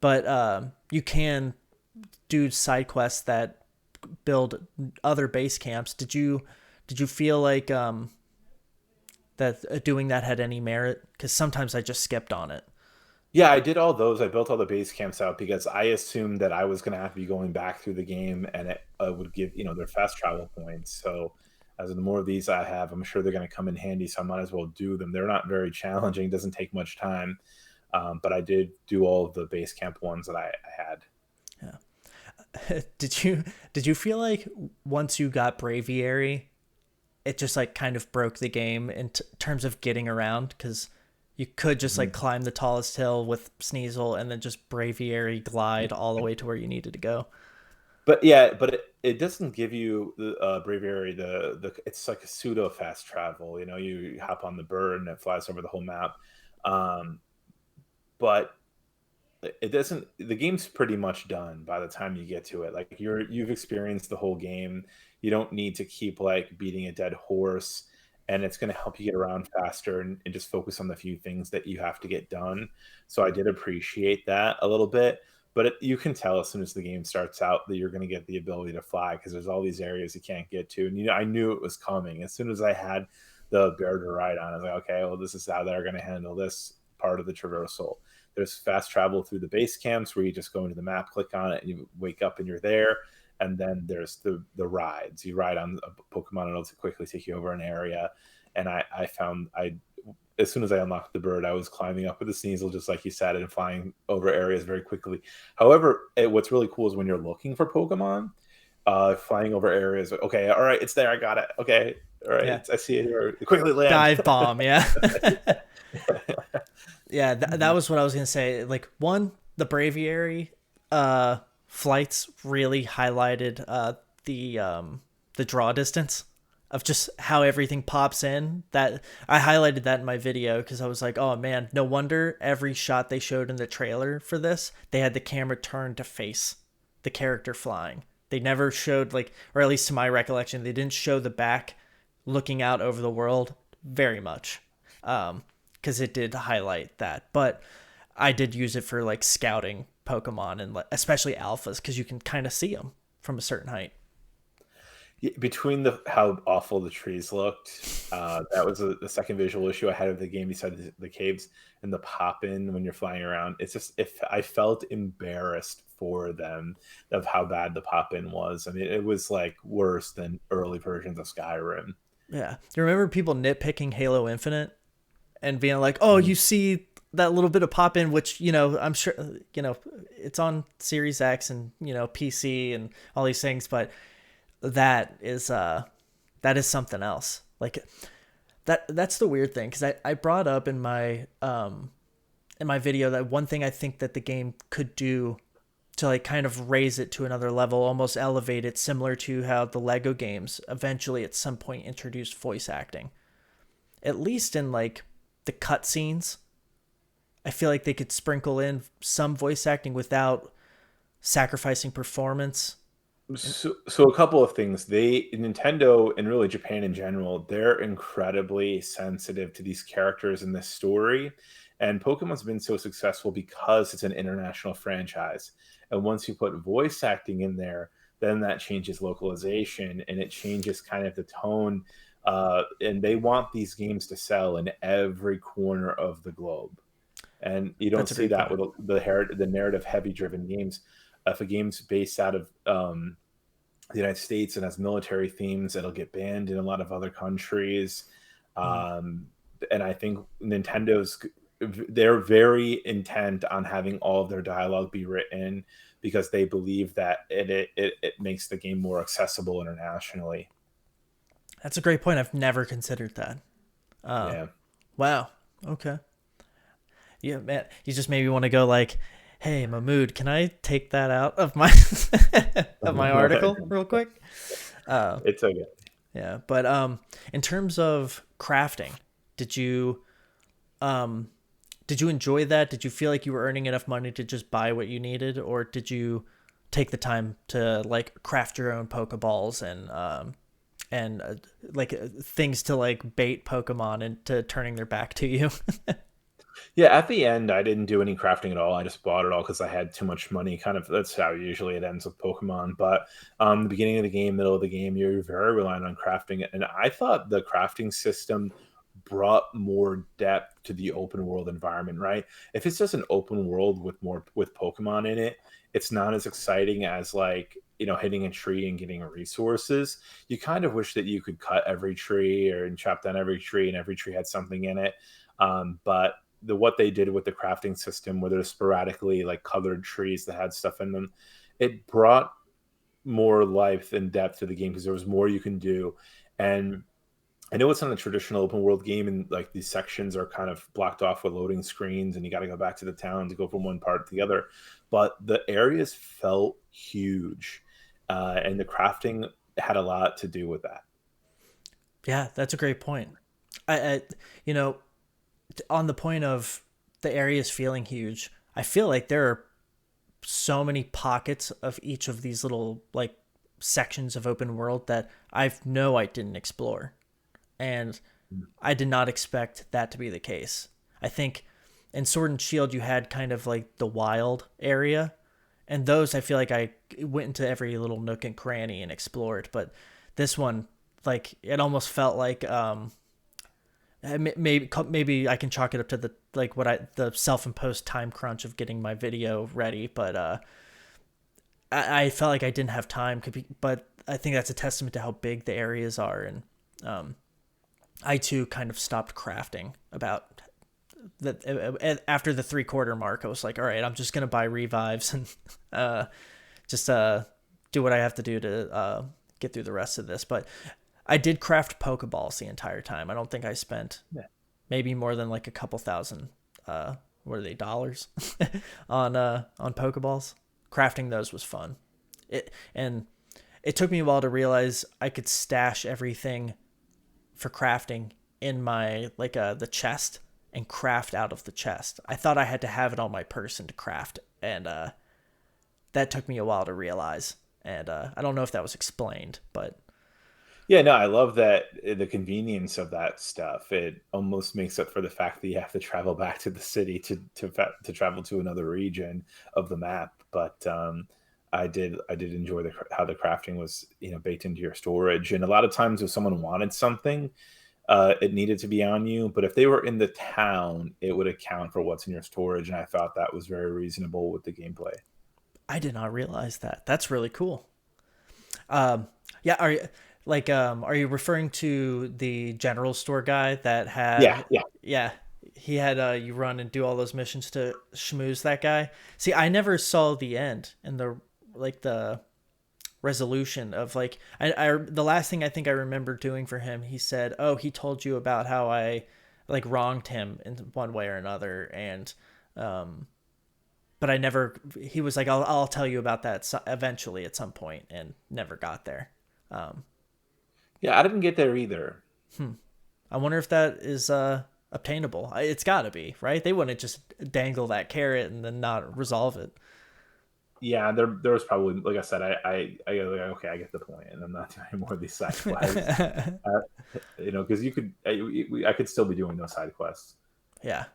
But you can do side quests that build other base camps. Did you feel like that doing that had any merit? Because sometimes I just skipped on it. Yeah, I did all those. I built all the base camps out because I assumed that I was going to have to be going back through the game, and it would give their fast travel points. So, as the more of these I have, I'm sure they're going to come in handy. So I might as well do them. They're not very challenging. Doesn't take much time, but I did do all of the base camp ones that I had. Yeah. Did you feel like once you got Braviary, it just like kind of broke the game in terms of getting around? Because you could just like Mhm. climb the tallest hill with Sneasel and then just Braviary glide all the way to where you needed to go. But yeah, but it doesn't give you the Braviary the it's like a pseudo fast travel. You hop on the bird and it flies over the whole map. Um, but it doesn't the game's pretty much done by the time you get to it. Like you've experienced the whole game. You don't need to keep like beating a dead horse, and it's going to help you get around faster and just focus on the few things that you have to get done. So I did appreciate that a little bit, but you can tell as soon as the game starts out that you're going to get the ability to fly because there's all these areas you can't get to, and I knew it was coming as soon as I had the bear to ride on. I was like, okay, well, this is how they're going to handle this part of the traversal. There's fast travel through the base camps where you just go into the map, click on it, and you wake up and you're there. And then there's the rides. You ride on a Pokemon and it'll quickly take you over an area. And I found as soon as I unlocked the bird, I was climbing up with the Sneasel, just like you said, and flying over areas very quickly. However, what's really cool is when you're looking for Pokemon, flying over areas. Okay, all right, it's there. I got it. Okay, all right, Yeah. I see it here. Quickly land. Dive bomb, yeah. Yeah, that was what I was gonna say. Like one, the Braviary flights really highlighted the draw distance of just how everything pops in. That I highlighted that in my video because I was like, oh man, no wonder every shot they showed in the trailer for this, they had the camera turned to face the character flying. They never showed like, or at least to my recollection, they didn't show the back looking out over the world very much. Because it did highlight that. But I did use it for like scouting Pokemon and especially alphas because you can kind of see them from a certain height. Between how awful the trees looked, that was the second visual issue I had of the game. Besides the caves and the pop in when you're flying around, it's just if I felt embarrassed for them of how bad the pop in was. I mean, it was like worse than early versions of Skyrim. Yeah. Do you remember people nitpicking Halo Infinite and being like, oh, you see that little bit of pop in, which, I'm sure, it's on Series X and, PC and all these things, but that is something else. Like that's the weird thing. Cause I brought up in my video that one thing I think that the game could do to like kind of raise it to another level, almost elevate it, similar to how the Lego games eventually at some point introduced voice acting, at least in like the cutscenes. I feel like they could sprinkle in some voice acting without sacrificing performance. So a couple of things. Nintendo and really Japan in general, they're incredibly sensitive to these characters in this story. And Pokemon's been so successful because it's an international franchise. And once you put voice acting in there, then that changes localization and it changes kind of the tone. And they want these games to sell in every corner of the globe. And you don't That's a see great that point. with the narrative heavy driven games. If a game's based out of the United States and has military themes, it'll get banned in a lot of other countries. Mm. Um, and I think they're very intent on having all of their dialogue be written because they believe that it makes the game more accessible internationally. That's a great point. I've never considered that. Uh, Yeah. wow. Okay. Yeah, man. You just maybe want to go like Hey, Mahmood, can I take that out of my of my article real quick? Uh, It's okay. yeah, but in terms of crafting, did you um, did you enjoy that? Did you feel like you were earning enough money to just buy what you needed, or did you take the time to like craft your own Pokeballs and like things to like bait Pokemon into turning their back to you? Yeah, at the end, I didn't do any crafting at all. I just bought it all because I had too much money. Kind of that's how usually it ends with Pokemon. But the beginning of the game, middle of the game, you're very reliant on crafting. And I thought the crafting system brought more depth to the open world environment. Right? If it's just an open world with more with Pokemon in it, it's not as exciting as like hitting a tree and getting resources. You kind of wish that you could cut every tree or and chop down every tree, and every tree had something in it. But what they did with the crafting system where there's sporadically like colored trees that had stuff in them, it brought more life and depth to the game because there was more you can do. And I know it's not a traditional open world game, and like these sections are kind of blocked off with loading screens, and you got to go back to the town to go from one part to the other. But the areas felt huge, and the crafting had a lot to do with that. Yeah, that's a great point. I you know, on the point of the areas feeling huge, I feel like there are so many pockets of each of these little like sections of open world that I didn't explore, and I did not expect that to be the case. I think in Sword and Shield you had kind of like the wild area, and those I feel like I went into every little nook and cranny and explored. But this one, like it almost felt like maybe I can chalk it up to the like what I the self-imposed time crunch of getting my video ready, but I felt like I didn't have time. But I think that's a testament to how big the areas are, and um, I too kind of stopped crafting about after the 3/4 mark. I was like, all right, I'm just gonna buy revives and uh, just do what I have to do to get through the rest of this. But I did craft Pokeballs the entire time. I don't think I spent Yeah. maybe more than like a couple thousand what are they, dollars on Pokeballs. Crafting those was fun. And it took me a while to realize I could stash everything for crafting in my like the chest and craft out of the chest. I thought I had to have it on my person to craft, and that took me a while to realize. And I don't know if that was explained, but Yeah, no, I love that the convenience of that stuff. It almost makes up for the fact that you have to travel back to the city to travel to another region of the map. But I did enjoy how the crafting was baked into your storage. And a lot of times, if someone wanted something, it needed to be on you. But if they were in the town, it would account for what's in your storage. And I thought that was very reasonable with the gameplay. I did not realize that. That's really cool. Yeah, are you referring to the general store guy that Yeah, had yeah. yeah, he had you run and do all those missions to schmooze that guy? See, I never saw the end and the resolution of like I the last thing I think I remember doing for him, he said, "Oh, he told you about how I like wronged him in one way or another," and um but I never. He was like, I'll tell you about that eventually at some point," and never got there. Um, Yeah, I didn't get there either. I wonder if that is obtainable. It's got to be, right? They wouldn't just dangle that carrot and then not resolve it. Yeah, there was probably, like I said, I go like, okay, I get the point, and I'm not doing any more of these side quests. Uh, because I could still be doing those side quests. Yeah,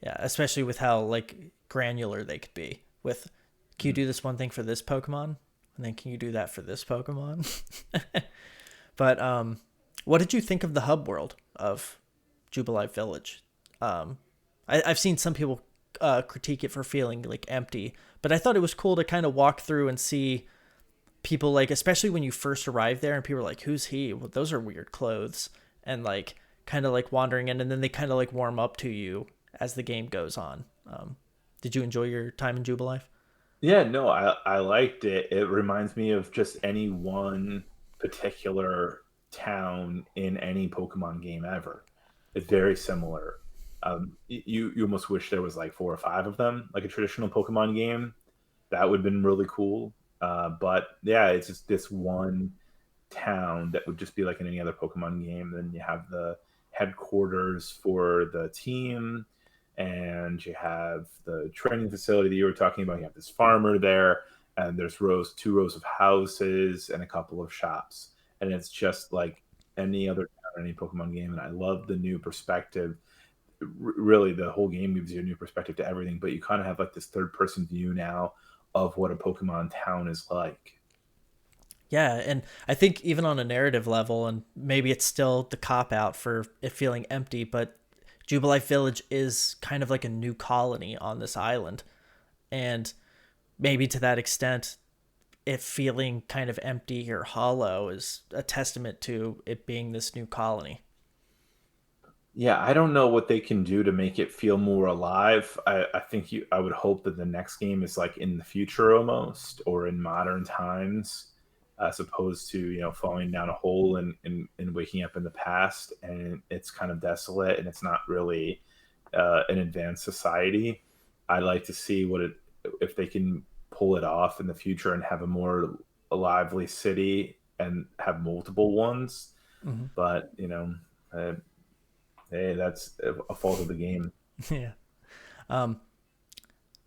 yeah. Especially with how like granular they could be. With, can you Mhm. do this one thing for this Pokemon, and then can you do that for this Pokemon? But what did you think of the hub world of Jubilife Village? Um, I've seen some people critique it for feeling like empty, but I thought it was cool to kind of walk through and see people like, especially when you first arrive there, and people are like, "Who's he? Well, those are weird clothes," and like kind of like wandering in, and then they kind of like warm up to you as the game goes on. Did you enjoy your time in Jubilife? Yeah, no, I liked it. It reminds me of just any one particular town in any Pokemon game ever. It's very similar. You almost wish there was like 4 or 5 of them, like a traditional Pokemon game. That would have been really cool. But yeah, it's just this one town that would just be like in any other Pokemon game. Then you have the headquarters for the team, and you have the training facility that you were talking about. You have this farmer there, and there's 2 rows of houses and a couple of shops, and it's just like any other town, any Pokemon game. And I love the new perspective. Really, the whole game gives you a new perspective to everything, but you kind of have like this third person view now of what a Pokemon town is like. Yeah, and I think even on a narrative level, and maybe it's still the cop out for it feeling empty, but Jubilife Village is kind of like a new colony on this island. And maybe to that extent, it feeling kind of empty or hollow is a testament to it being this new colony. Yeah, I don't know what they can do to make it feel more alive. I think I would hope that the next game is like in the future almost, or in modern times, as opposed to, falling down a hole and waking up in the past, and it's kind of desolate and it's not really an advanced society. I'd like to see if they can pull it off in the future and have a more lively city and have multiple ones. Mm-hmm. But uh, hey, that's a fault of the game. Yeah. Um,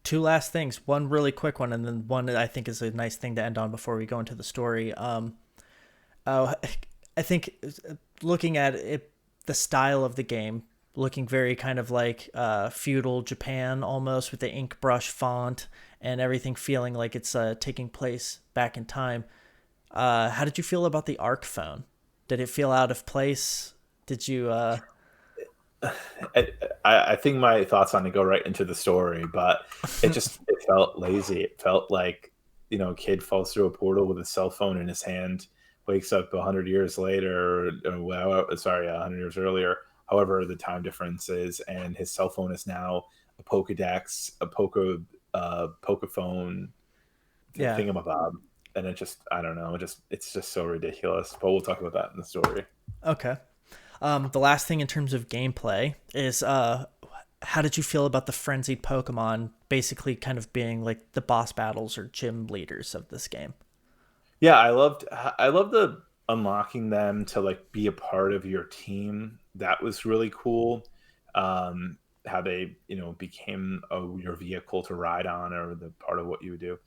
Two last things. One really quick one, and then one that I think is a nice thing to end on before we go into the story. Oh, I think looking at it, the style of the game, looking very kind of like feudal Japan almost, with the ink brush font and everything feeling like it's taking place back in time. How did you feel about the Arc phone? Did it feel out of place? Did you? I, I think my thoughts on it go right into the story, but it felt lazy. It felt like, a kid falls through a portal with a cell phone in his hand, wakes up 100 years later, or well, sorry, 100 years earlier, however the time difference is, and his cell phone is now a Pokedex, a Pokephone Yeah. thingamabob, and I don't know, it's just so ridiculous. But we'll talk about that in the story. Okay. The last thing in terms of gameplay is how did you feel about the frenzied Pokemon basically kind of being like the boss battles or gym leaders of this game? Yeah, I loved the unlocking them to like be a part of your team. That was really cool. How they, became your vehicle to ride on, or the part of what you would do.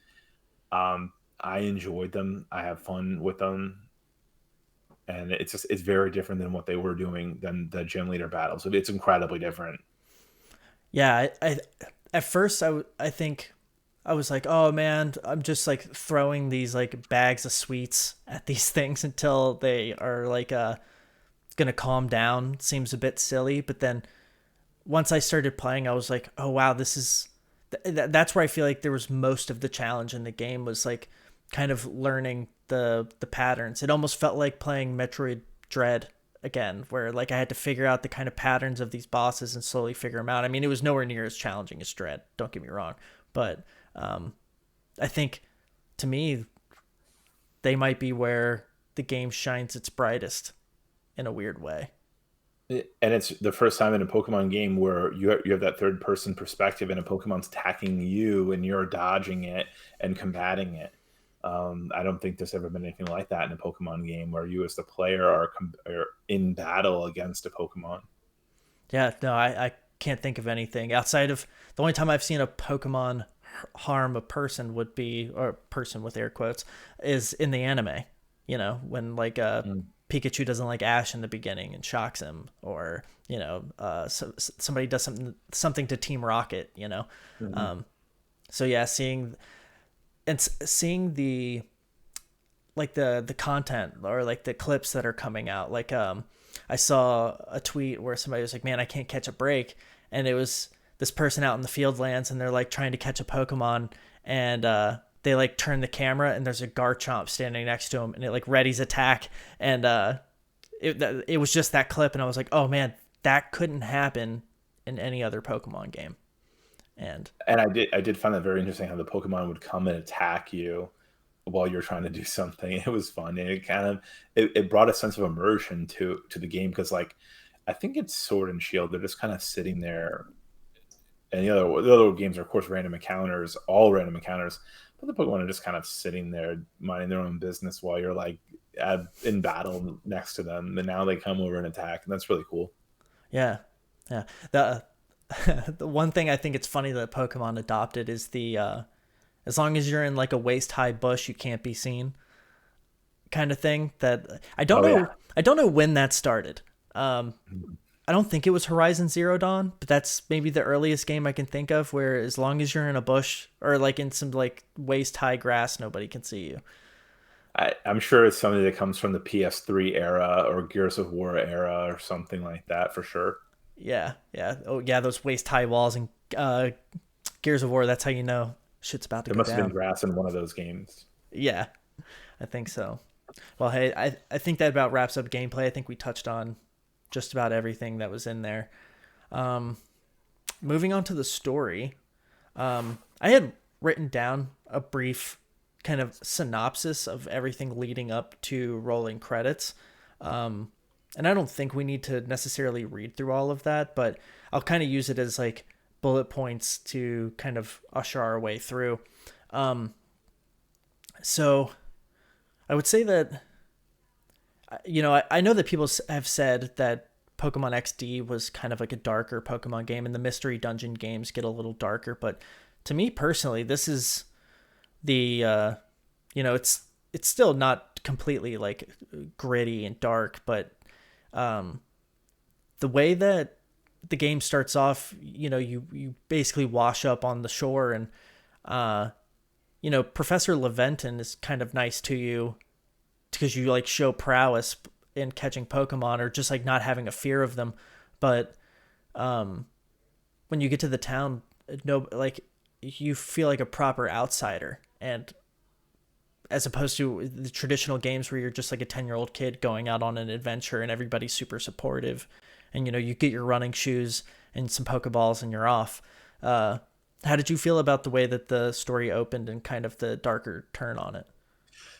I enjoyed them. I have fun with them, and it's very different than what they were doing than the gym leader battles. It's incredibly different. Yeah, I at first I think I was like, oh man, I'm just like throwing these like bags of sweets at these things until they are like gonna calm down. Seems a bit silly, but then once I started playing, I was like, oh wow, this is that's where I feel like there was most of the challenge in the game was like kind of learning the patterns. It almost felt like playing Metroid Dread again, where like I had to figure out the kind of patterns of these bosses and slowly figure them out. I mean, it was nowhere near as challenging as Dread. Don't get me wrong, but um, I think to me they might be where the game shines its brightest in a weird way. And it's the first time in a Pokemon game where you have that third person perspective, and a Pokemon's attacking you and you're dodging it and combating it. I don't think there's ever been anything like that in a Pokemon game where you as the player are in battle against a Pokemon. Yeah, no, I can't think of anything outside of the only time I've seen a Pokemon harm a person would be, or person with air quotes, is in the anime. You know, when like Mm. Pikachu doesn't like Ash in the beginning and shocks him, or somebody does something to Team Rocket. Mhm. Um, so yeah, seeing the like the content or like the clips that are coming out, like I saw a tweet where somebody was like, man, I can't catch a break, and it was this person out in the field lands and they're like trying to catch a Pokemon, and they like turn the camera and there's a Garchomp standing next to him and it like readies attack, and it was just that clip, and I was like, oh man, that couldn't happen in any other Pokemon game. And And I did find that very interesting, how the Pokemon would come and attack you while you're trying to do something. It was fun, and it brought a sense of immersion to the game, because like I think it's Sword and Shield. They're just kind of sitting there, and the other games are of course random encounters, all random encounters. But the Pokemon are just kind of sitting there minding their own business while you're like in battle next to them, and now they come over and attack, and that's really cool. Yeah, yeah. The the one thing I think it's funny that Pokemon adopted is the as long as you're in like a waist high bush, you can't be seen kind of thing. That I don't Oh know. yeah. I don't know when that started. I don't think it was Horizon Zero Dawn, but that's maybe the earliest game I can think of where as long as you're in a bush or like in some like waist high grass, nobody can see you. I'm sure it's something that comes from the PS3 era or Gears of War era or something like that for sure. Yeah, yeah. Oh, yeah. Those waist high walls and Gears of War. That's how you know shit's about to There go must have been down. grass in one of those games. Yeah, I think so. Well, hey, I think that about wraps up gameplay. I think we touched on just about everything that was in there. Um, moving on to the story, I had written down a brief kind of synopsis of everything leading up to rolling credits. Um, and I don't think we need to necessarily read through all of that, but I'll kind of use it as like bullet points to kind of usher our way through. Um, so I would say that, I know that people have said that Pokemon XD was kind of like a darker Pokemon game, and the mystery dungeon games get a little darker. But to me personally, this is the, it's still not completely like gritty and dark, but um, the way that the game starts off, you basically wash up on the shore, and uh, Professor Leventon is kind of nice to you because you like show prowess in catching Pokemon or just like not having a fear of them. But um, when you get to the town, no, like you feel like a proper outsider, and as opposed to the traditional games where you're just like a 10-year-old kid going out on an adventure and everybody's super supportive, and you get your running shoes and some Pokeballs and you're off. Uh, how did you feel about the way that the story opened and kind of the darker turn on it?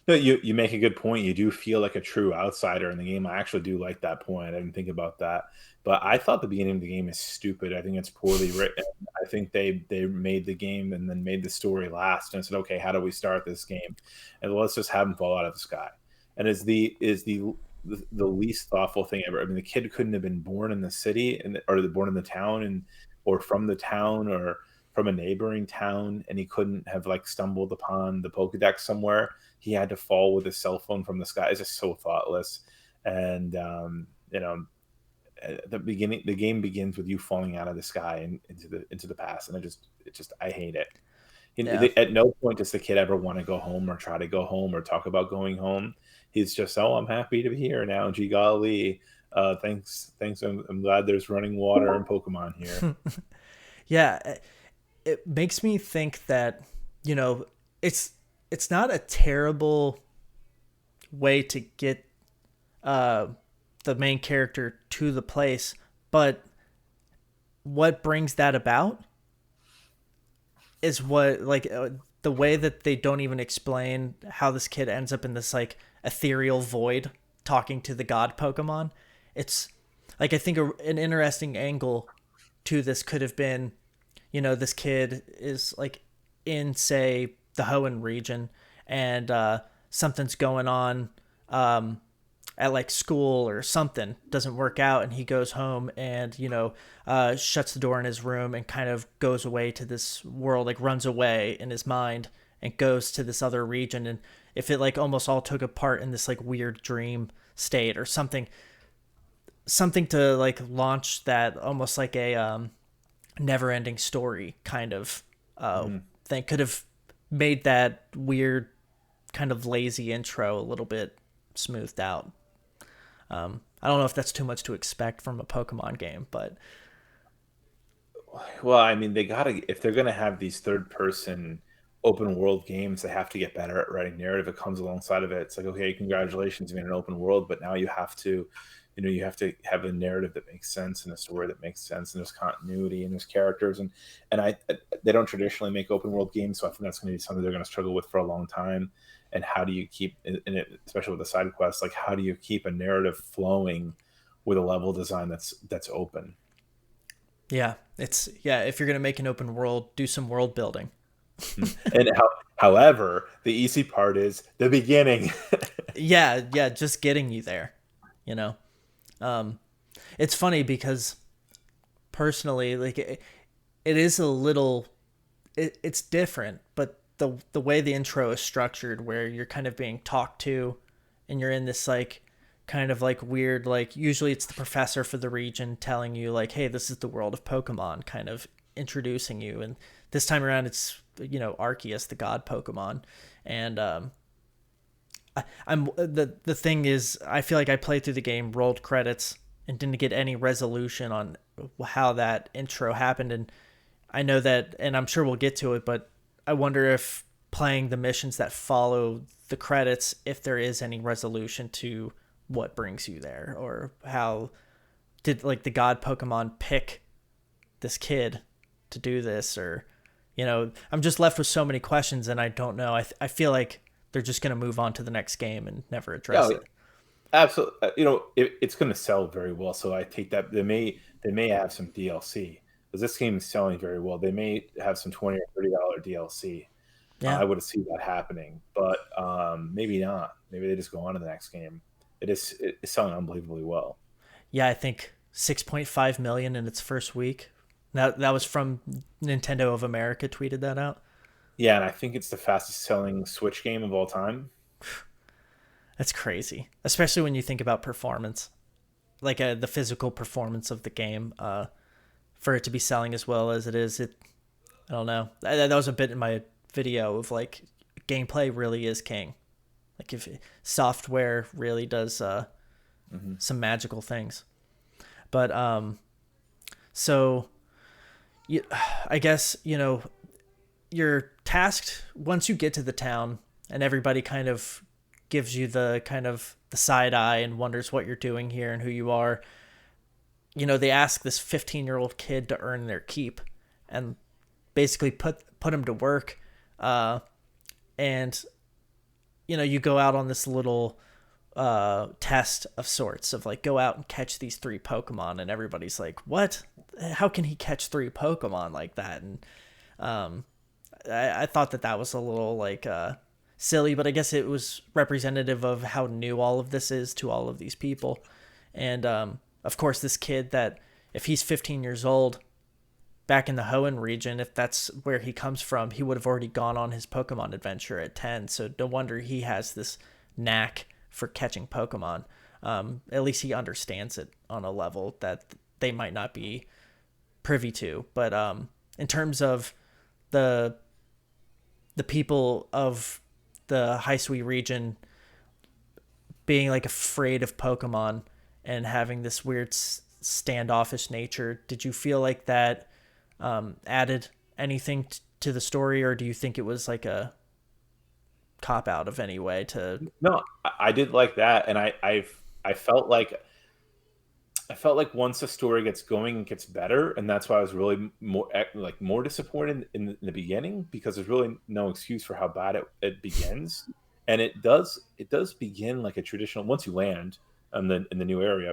No, you make a good point. You do feel like a true outsider in the game. I actually do like that point. I didn't think about that. But I thought the beginning of the game is stupid. I think it's poorly written. I think they made the game and then made the story last and said, okay, how do we start this game? And let's just have him fall out of the sky. And is the least thoughtful thing ever. I mean, the kid couldn't have been born in the city or born in the town and or from the town or from a neighboring town, and he couldn't have like stumbled upon the Pokedex somewhere. He had to fall with his cell phone from the sky. It's just so thoughtless. And at the game begins with you falling out of the sky and into the past, and I hate it. Yeah. At no point does the kid ever want to go home or try to go home or talk about going home. He's just, oh, I'm happy to be here now. Gee golly, thanks. I'm glad there's running water and Pokemon here. Yeah, it makes me think that you know it's it's not a terrible way to get uh the main character to the place, but what brings that about is what like the way that they don't even explain how this kid ends up in this like ethereal void talking to the god Pokemon. It's like I think an interesting angle to this could have been, this kid is like in say the Hoenn region, and something's going on um, at like school or something doesn't work out, and he goes home and shuts the door in his room and kind of goes away to this world, like runs away in his mind and goes to this other region. And if it like almost all took apart in this like weird dream state or something to like launch that almost like a never ending story kind of Mhm. thing could have made that weird kind of lazy intro a little bit smoothed out. I don't know if that's too much to expect from a Pokemon game, but Well, I mean, they gotta if they're gonna have these third person open world games, they have to get better at writing narrative that comes alongside of it. It's like, okay, congratulations, you made an open world, but now you have to have a narrative that makes sense and a story that makes sense, and there's continuity and there's characters and they don't traditionally make open world games, so I think that's going to be something they're going to struggle with for a long time. And how do you keep, especially with the side quests, like how do you keep a narrative flowing with a level design that's open. Yeah, if you're gonna make an open world, do some world building. And however, the easy part is the beginning. Yeah, just getting you there, you know. Um, it's funny because personally, like it is a little, it's different, but the way the intro is structured, where you're kind of being talked to, and you're in this like kind of like weird, like usually it's the professor for the region telling you like, hey, this is the world of Pokemon, kind of introducing you, and this time around it's Arceus, the god Pokemon, and I'm the thing is, I feel like I played through the game, rolled credits, and didn't get any resolution on how that intro happened. And I know that, and I'm sure we'll get to it, but I wonder if playing the missions that follow the credits, if there is any resolution to what brings you there, or how did like the god Pokemon pick this kid to do this, or I'm just left with so many questions, and I don't know. I feel like they're just going to move on to the next game and never address Yeah, it. absolutely. It's going to sell very well. So I take that they may have some DLC because this game is selling very well. They may have some $20 or $30 DLC. Yeah. I would see that happening, but maybe not. Maybe they just go on to the next game. It's selling unbelievably well. Yeah, I think 6.5 million in its first week. That was from Nintendo of America tweeted that out. Yeah, and I think it's the fastest selling Switch game of all time. That's crazy, especially when you think about performance, like the physical performance of the game. For it to be selling as well as it is, I don't know. That was a bit in my video of like gameplay really is king. Like if software really does some magical things. But so I guess you're tasked once you get to the town, and everybody kind of gives you the kind of the side eye and wonders what you're doing here and who you are. They ask this 15-year-old kid to earn their keep and basically put him to work. And you go out on this little test of sorts of like, go out and catch these 3 Pokemon, and everybody's like, what? How can he catch 3 Pokemon like that? And I thought that was a little like silly, but I guess it was representative of how new all of this is to all of these people. And of course, this kid, that if he's 15 years old back in the Hoenn region, if that's where he comes from, he would have already gone on his Pokemon adventure at 10. So no wonder he has this knack for catching Pokemon. At least he understands it on a level that they might not be privy to. But in terms of the people of the Hisui region being like afraid of Pokemon and having this weird standoffish nature, did you feel like that added anything to the story, or do you think it was like a cop out of any way to? No, I did like that, and I felt like once the story gets going, it gets better, and that's why I was really more disappointed in the beginning, because there's really no excuse for how bad it begins, and it does begin like a traditional. Once you land in the new area,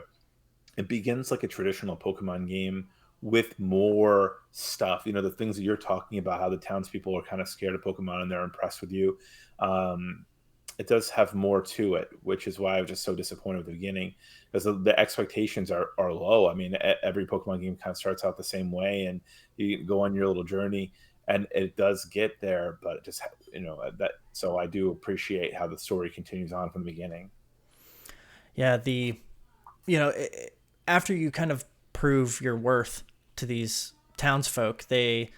it begins like a traditional Pokemon game with more stuff. The things that you're talking about, how the townspeople are kind of scared of Pokemon and they're impressed with you. It does have more to it, which is why I was just so disappointed at the beginning, because the expectations are low. I mean, every Pokemon game kind of starts out the same way, and you go on your little journey, and it does get there, but it just that. So I do appreciate how the story continues on from the beginning. Yeah, after you kind of prove your worth to these townsfolk, they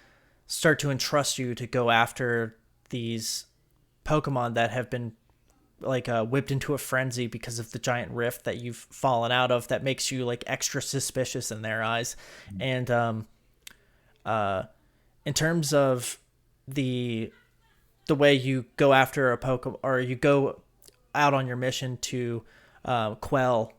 start to entrust you to go after these Pokemon that have been like whipped into a frenzy because of the giant rift that you've fallen out of, that makes you like extra suspicious in their eyes. And in terms of the way you go after a Pokemon, or you go out on your mission to quell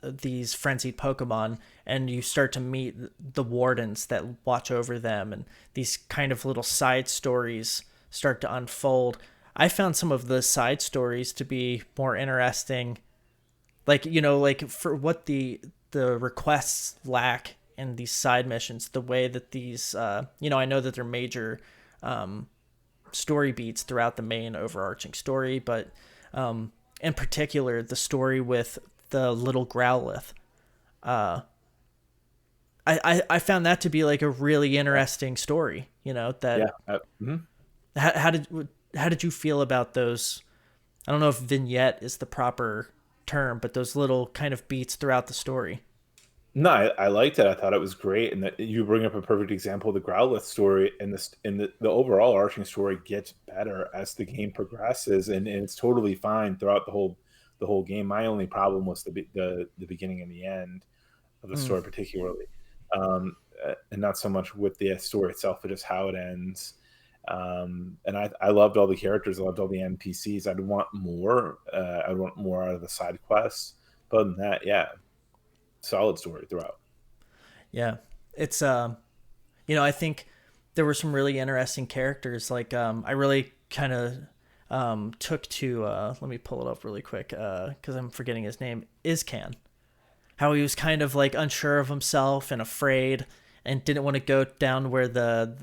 these frenzied Pokemon, and you start to meet the wardens that watch over them, and these kind of little side stories start to unfold. I found some of the side stories to be more interesting, like for what the the requests lack in these side missions, the way that these, I know that they're major story beats throughout the main overarching story, but in particular, the story with the little Growlithe. I found that to be like a really interesting story, that how did you feel about those? I don't know if vignette is the proper term, but those little kind of beats throughout the story. No, I liked it. I thought it was great, and that you bring up a perfect example of the Growlithe story, and the overall arching story gets better as the game progresses, and it's totally fine throughout the whole game. My only problem was the beginning and the end of the story, particularly, and not so much with the story itself, but just how it ends. And I loved all the characters. I loved all the NPCs. I'd want more. I'd want more out of the side quests. But other than that, yeah, solid story throughout. Yeah, it's I think there were some really interesting characters. Like I really kind of took to let me pull it up really quick because I'm forgetting his name. Iscan. How he was kind of like unsure of himself and afraid and didn't want to go down where the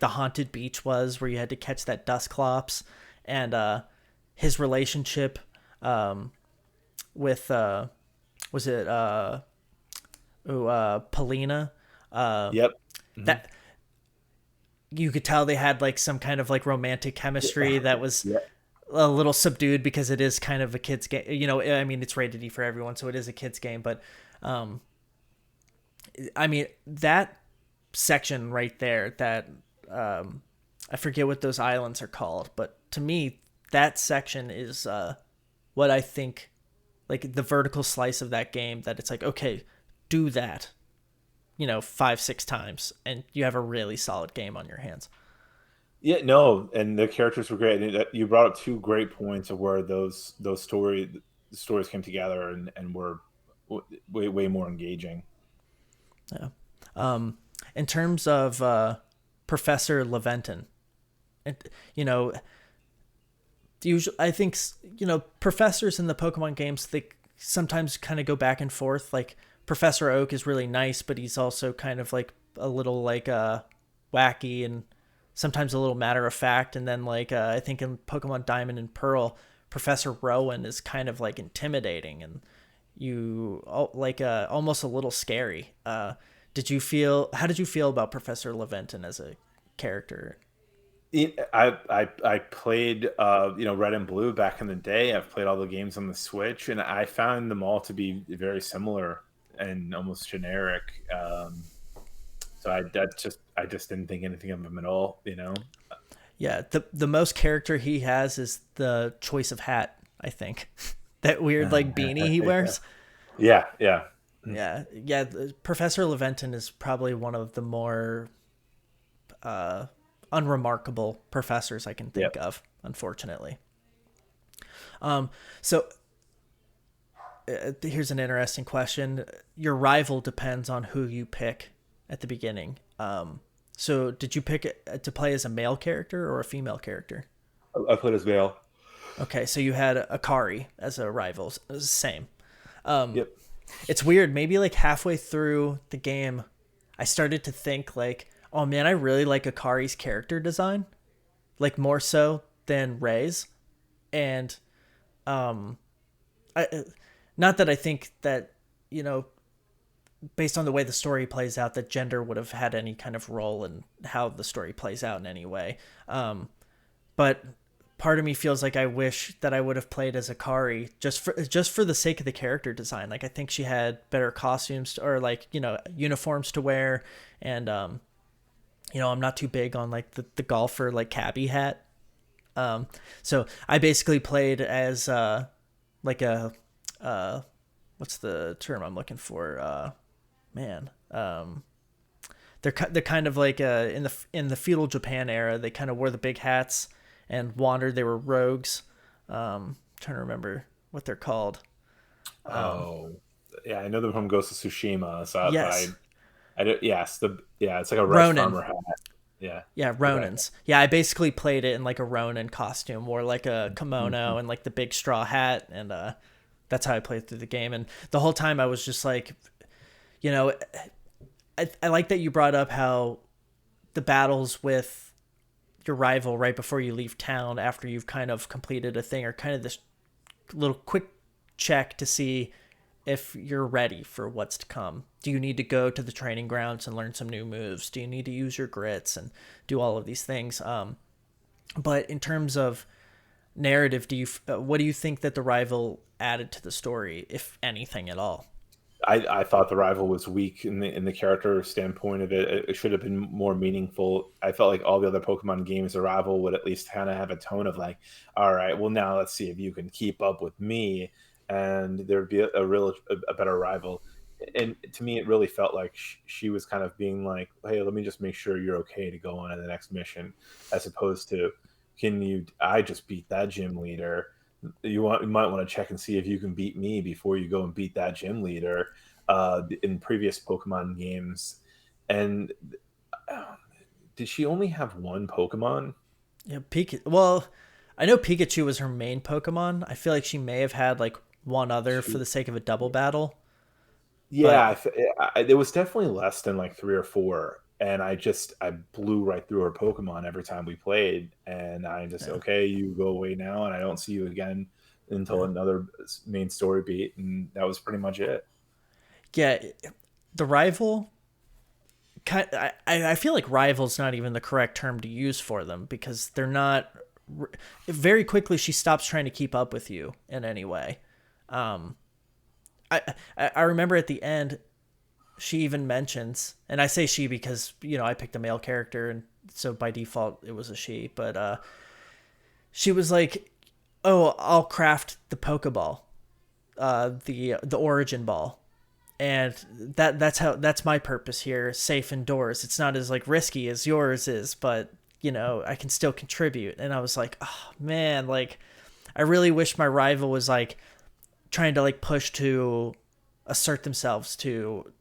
haunted beach was, where you had to catch that Dusclops, and his relationship with was it Polina? Yep. Mm-hmm. That you could tell they had like some kind of like romantic chemistry that was a little subdued because it is kind of a kid's game. I mean, it's rated E for everyone, so it is a kid's game. But I mean, that section right there, that I forget what those islands are called, but to me, that section is what I think, like the vertical slice of that game, that it's like, okay, do that, 5-6 times, and you have a really solid game on your hands. Yeah, no, and the characters were great. And you brought up two great points of where those stories came together and were way more engaging. Yeah. In terms of Professor Leventon, usually I think professors in the Pokemon games, they sometimes kind of go back and forth. Like Professor Oak is really nice, but he's also kind of like a little like wacky and sometimes a little matter of fact. And then like I think in Pokemon Diamond and Pearl, Professor Rowan is kind of like intimidating and almost a little scary. How did you feel about Professor Leventon as a character? I played Red and Blue back in the day. I've played all the games on the Switch, and I found them all to be very similar and almost generic. So I just didn't think anything of him at all. Yeah, the most character he has is the choice of hat, I think. That weird like beanie he wears. Yeah. Professor Leventon is probably one of the more unremarkable professors I can think of, unfortunately. So here's an interesting question. Your rival depends on who you pick at the beginning. So did you pick to play as a male character or a female character? I played as male. Okay, so you had Akari as a rival. Same. Yep. It's weird. Maybe like halfway through the game, I started to think like, oh man, I really like Akari's character design, like more so than Ray's. And not that I think that, based on the way the story plays out, that gender would have had any kind of role in how the story plays out in any way. But part of me feels like I wish that I would have played as Akari just for the sake of the character design. Like I think she had better costumes or like, uniforms to wear. And, I'm not too big on like the golfer, like cabbie hat. So I basically played as, like a, what's the term I'm looking for? They're kind of like, in the feudal Japan era, they kind of wore the big hats and wandered. They were rogues. Trying to remember what they're called. Yeah, I know them from Ghost of Tsushima. So yes. It's like a rice Ronin. farmer hat. Yeah, Ronins. Okay. Yeah, I basically played it in like a Ronin costume, wore like a kimono and like the big straw hat, and that's how I played through the game. And the whole time I was just like, you know, I like that you brought up how the battles with your rival right before you leave town after you've kind of completed a thing are kind of this little quick check to see if you're ready for what's to come. Do you need to go to the training grounds and learn some new moves? Do you need to use your grits and do all of these things? But in terms of narrative, what do you think that the rival added to the story, if anything at all? I thought the rival was weak in the character standpoint of it. It should have been more meaningful. I felt like all the other Pokemon games, the rival would at least kind of have a tone of like, all right, well now let's see if you can keep up with me, and there'd be a better rival. And to me, it really felt like she was kind of being like, hey, let me just make sure you're okay to go on to the next mission, as opposed to, can you? I just beat that gym leader. You might want to check and see if you can beat me before you go and beat that gym leader in previous Pokemon games. And uh, did she only have one Pokemon? Yeah, Well, I know Pikachu was her main Pokemon. I feel like she may have had like one other for She, the sake of a double battle, but yeah, it was definitely less than like three or four. And I blew right through her Pokemon every time we played. And I just, yeah, okay, you go away now, and I don't see you again until yeah, another main story beat. And that was pretty much it. yeah. The rival, I feel like rival's not even the correct term to use for them because they're not. Very quickly, she stops trying to keep up with you in any way. Um, I remember at the end, she even mentions, and I say she because I picked a male character, and so by default it was a she. But she was like, "Oh, I'll craft the Pokeball, the Origin Ball." And that's my purpose here, safe indoors. It's not as like risky as yours is, but I can still contribute. And I was like, oh man, like I really wish my rival was like trying to like push to assert themselves to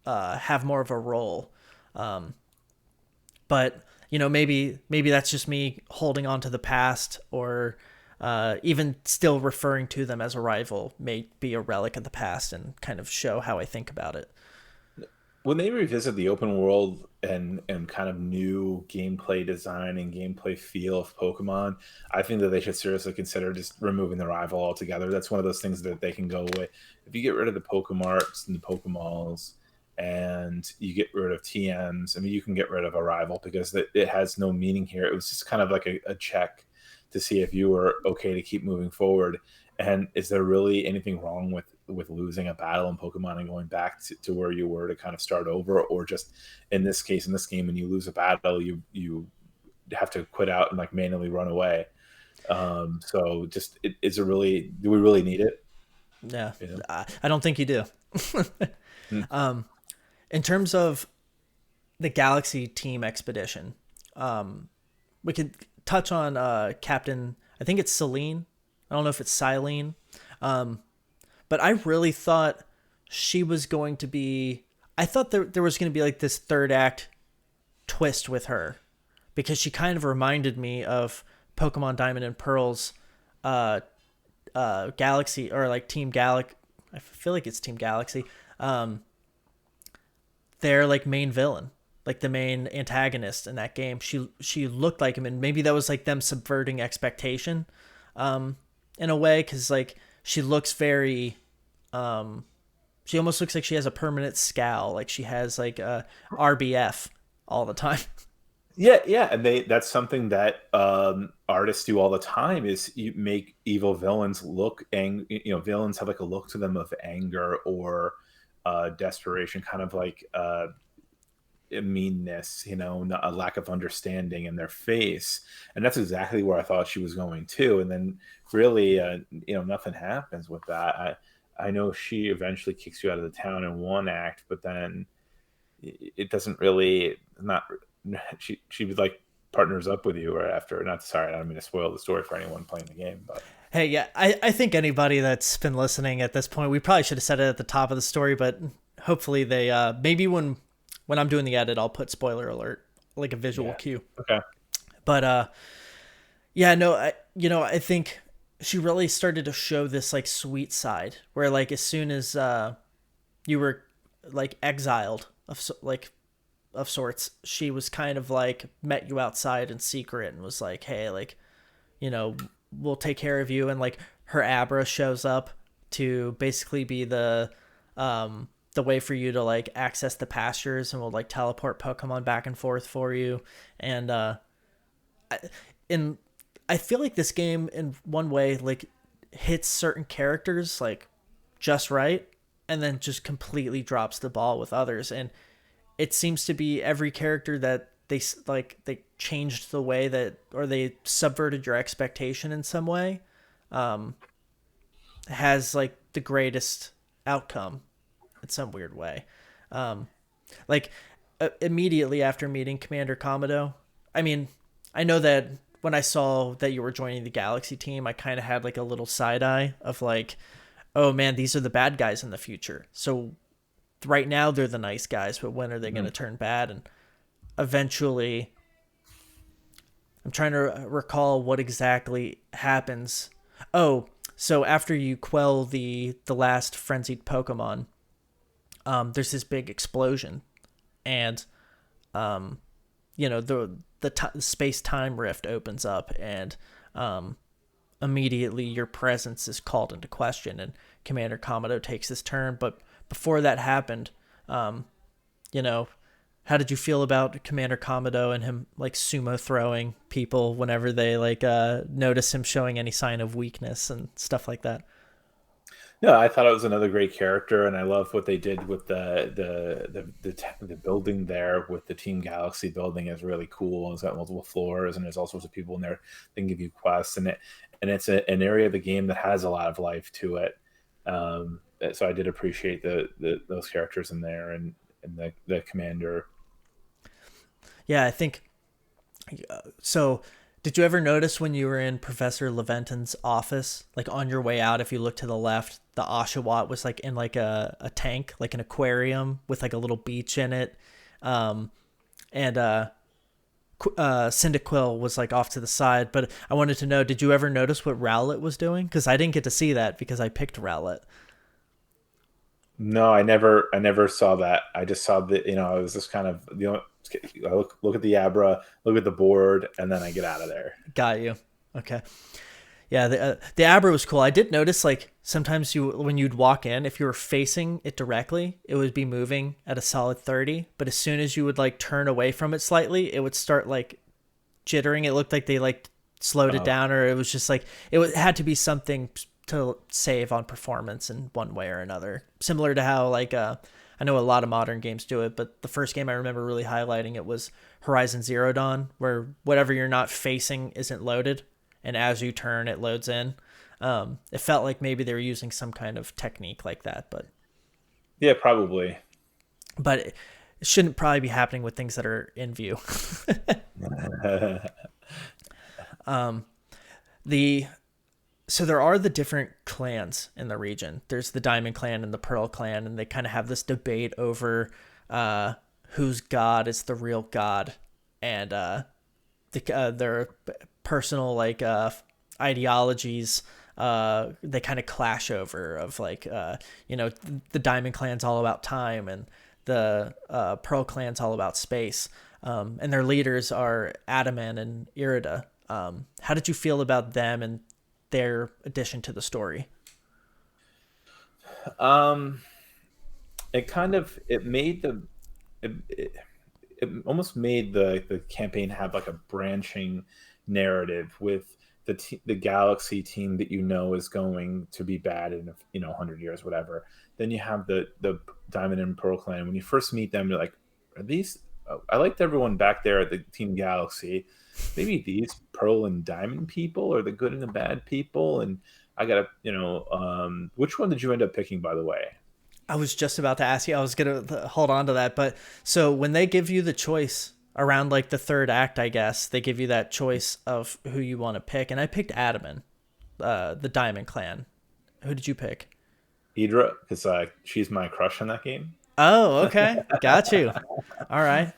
have more of a role. But maybe that's just me holding on to the past, or even still referring to them as a rival may be a relic of the past and kind of show how I think about it. When they revisit the open world and kind of new gameplay design and gameplay feel of Pokemon, I think that they should seriously consider just removing the rival altogether. That's one of those things that they can go away. If you get rid of the Pokemarts and the Pokemalls, and you get rid of TMs, I mean, you can get rid of a rival because it has no meaning here. It was just kind of like a check to see if you were okay to keep moving forward. And is there really anything wrong with losing a battle in Pokemon and going back to where you were to kind of start over, or just in this case, in this game, when you lose a battle, you have to quit out and like manually run away. So just is it really? Do we really need it? Yeah, You know? I don't think you do. Hmm. In terms of the Galaxy Team expedition, we could touch on Captain. I think it's Celine. I don't know if it's Silene. But I really thought she was going to be. I thought there was going to be like this third act twist with her, because she kind of reminded me of Pokemon Diamond and Pearl's Galaxy, or like Team Galaxy. I feel like it's Team Galaxy. Their like main villain, like the main antagonist in that game. She looked like him, and maybe that was like them subverting expectation, in a way, because like she looks very, she almost looks like she has a permanent scowl, like she has like a RBF all the time. Yeah, and that's something that artists do all the time, is you make evil villains look villains have like a look to them of anger or desperation, kind of like meanness, a lack of understanding in their face. And that's exactly where I thought she was going to. And then really, nothing happens with that. I know she eventually kicks you out of the town in one act, but then it doesn't really not she was like partners up with you right after. Not sorry, I don't mean to spoil the story for anyone playing the game, but Hey, yeah, I think anybody that's been listening at this point, we probably should have said it at the top of the story, but hopefully they maybe when I'm doing the edit, I'll put spoiler alert, like a visual yeah. cue. Okay. But yeah, no, I think she really started to show this like sweet side, where like as soon as you were like exiled of sorts. She was kind of like met you outside in secret and was like, hey, like, we'll take care of you. And like her Abra shows up to basically be the way for you to like access the pastures, and will like teleport Pokemon back and forth for you. And I feel like this game in one way like hits certain characters like just right, and then just completely drops the ball with others. And it seems to be every character that they changed the way that, or they subverted your expectation in some way, has like the greatest outcome in some weird way. Like immediately after meeting Commander Komodo, I mean, I know that when I saw that you were joining the Galaxy team, I kind of had like a little side eye of like, oh man, these are the bad guys in the future. So right now they're the nice guys, but when are they going to turn bad? And eventually, I'm trying to recall what exactly happens. Oh, so after you quell the last frenzied Pokemon, there's this big explosion, and the space time rift opens up, and immediately your presence is called into question, and Commander Komodo takes his turn. But before that happened, how did you feel about Commander Komodo and him like sumo throwing people whenever they like notice him showing any sign of weakness and stuff like that? No, I thought it was another great character, and I love what they did with the building there with the Team Galaxy building is really cool. It's got multiple floors, and there's all sorts of people in there that can give you quests, and it's an area of the game that has a lot of life to it. So I did appreciate those characters in there, and the commander. Yeah, I think so. Did you ever notice when you were in Professor Leventon's office, like on your way out, if you look to the left, the Oshawott was like in like a tank, like an aquarium with like a little beach in it. And Cyndaquil was like off to the side. But I wanted to know, did you ever notice what Rowlet was doing? Because I didn't get to see that because I picked Rowlet. No, I never saw that. I just saw I was just kind of I look at the Abra, look at the board, and then I get out of there. Got you. Okay. Yeah, the Abra was cool. I did notice like sometimes when you'd walk in, if you were facing it directly, it would be moving at a solid 30. But as soon as you would like turn away from it slightly, it would start like jittering. It looked like they like slowed it down, or it was just like had to be something to save on performance in one way or another. Similar to how like I know a lot of modern games do it, but the first game I remember really highlighting it was Horizon Zero Dawn, where whatever you're not facing isn't loaded, and as you turn, it loads in. It felt like maybe they were using some kind of technique like that, but Yeah, probably. it shouldn't probably be happening with things that are in view. So there are the different clans in the region. There's the Diamond Clan and the Pearl Clan, and they kind of have this debate over whose god is the real god, and their personal like ideologies. They kind of clash over of like the Diamond Clan's all about time, and the Pearl Clan's all about space. And their leaders are Adaman and Irida. How did you feel about them and their addition to the story? It kind of it almost made the campaign have like a branching narrative with the Galaxy team that is going to be bad in 100 years, whatever. Then you have the Diamond and Pearl Clan. When you first meet them, you're like, are these? I liked everyone back there at the Team Galaxy. Maybe these Pearl and Diamond people are the good and the bad people. And I gotta, which one did you end up picking, by the way? I was just about to ask you. I was going to hold on to that. But so when they give you the choice around like the third act, I guess, they give you that choice of who you want to pick. And I picked Adaman, the Diamond Clan. Who did you pick? Idra, because she's my crush in that game. Oh, okay. Got you. All right.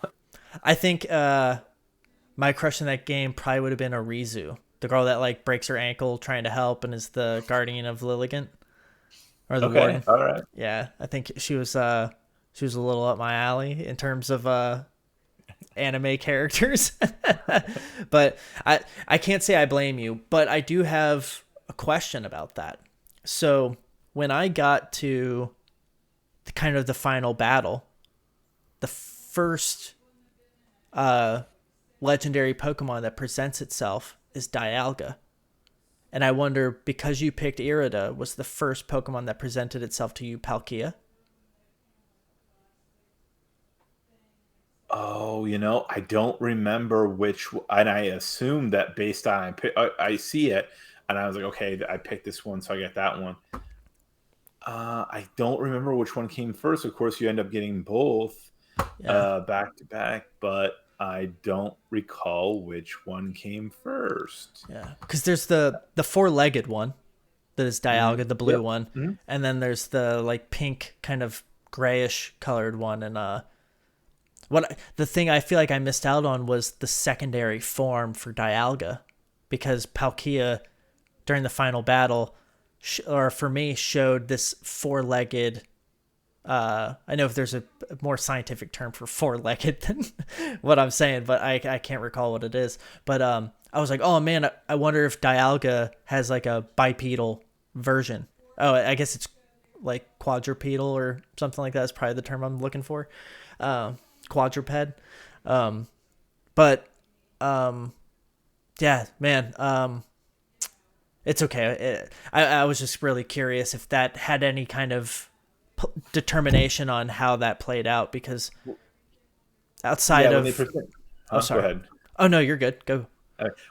I think my crush in that game probably would have been Arizu, the girl that like breaks her ankle trying to help and is the guardian of Lilligant. Or the Okay, warden. all right. Yeah, I think she was She was a little up my alley in terms of anime characters. But I can't say I blame you, but I do have a question about that. So when I got to the final battle, the first legendary Pokemon that presents itself is Dialga. And I wonder, because you picked Irida, was the first Pokemon that presented itself to you Palkia? Oh, I don't remember which, and I assume that based on I see it, and I was like, okay, I picked this one, so I get that one. I don't remember which one came first. Of course, you end up getting both back to back, but I don't recall which one came first. Yeah, because there's the four-legged one that is Dialga, the blue one, and then there's the like pink kind of grayish colored one, and the thing I feel like I missed out on was the secondary form for Dialga, because Palkia during the final battle, or for me, showed this four-legged. I know if there's a more scientific term for four-legged than what I'm saying, but I can't recall what it is. But I was like, oh man, I wonder if Dialga has like a bipedal version. Oh, I guess it's like quadrupedal or something like that is probably the term I'm looking for. Quadruped. Yeah, man. It's okay. I was just really curious if that had any kind of determination on how that played out, because outside of Go ahead. Oh no, you're good, go.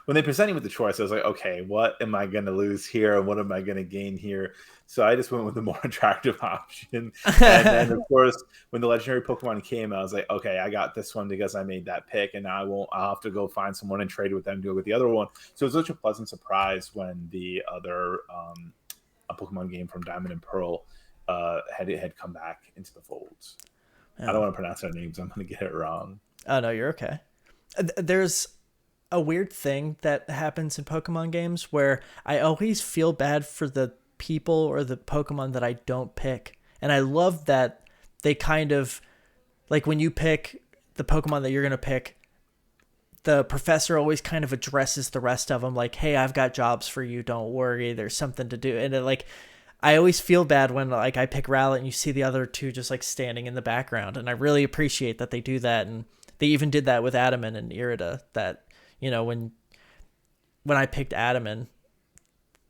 When they presented me with the choice, I was like, okay, what am I going to lose here and what am I going to gain here? So I just went with the more attractive option. And then of course, when the legendary Pokemon came, I was like, okay, I got this one because I made that pick, and now I'll have to go find someone and trade with them to go with the other one. So it was such a pleasant surprise when the other a Pokemon game from Diamond and Pearl had come back into the folds. I don't want to pronounce their names. I'm going to get it wrong. Oh, no, you're okay. There's a weird thing that happens in Pokemon games where I always feel bad for the people or the Pokemon that I don't pick. And I love that they kind of, like when you pick the Pokemon that you're going to pick, the professor always kind of addresses the rest of them like, hey, I've got jobs for you. Don't worry. There's something to do. And I always feel bad when like I pick Rowlet and you see the other two just like standing in the background. And I really appreciate that they do that. And they even did that with Adaman and Irida, that, when I picked Adaman,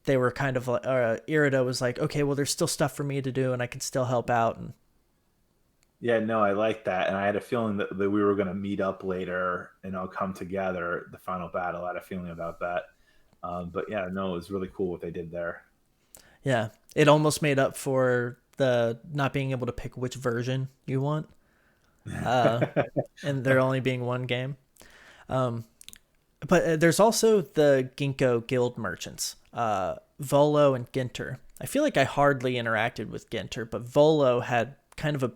they were kind of like, Irida was like, okay, well, there's still stuff for me to do and I can still help out. And yeah, no, I like that. And I had a feeling that we were going to meet up later and come together, the final battle. I had a feeling about that. But yeah, no, it was really cool what they did there. Yeah, it almost made up for the not being able to pick which version you want. And there only being one game. But there's also the Ginkgo guild merchants, Volo and Ginter. I feel like I hardly interacted with Ginter, but Volo had kind of a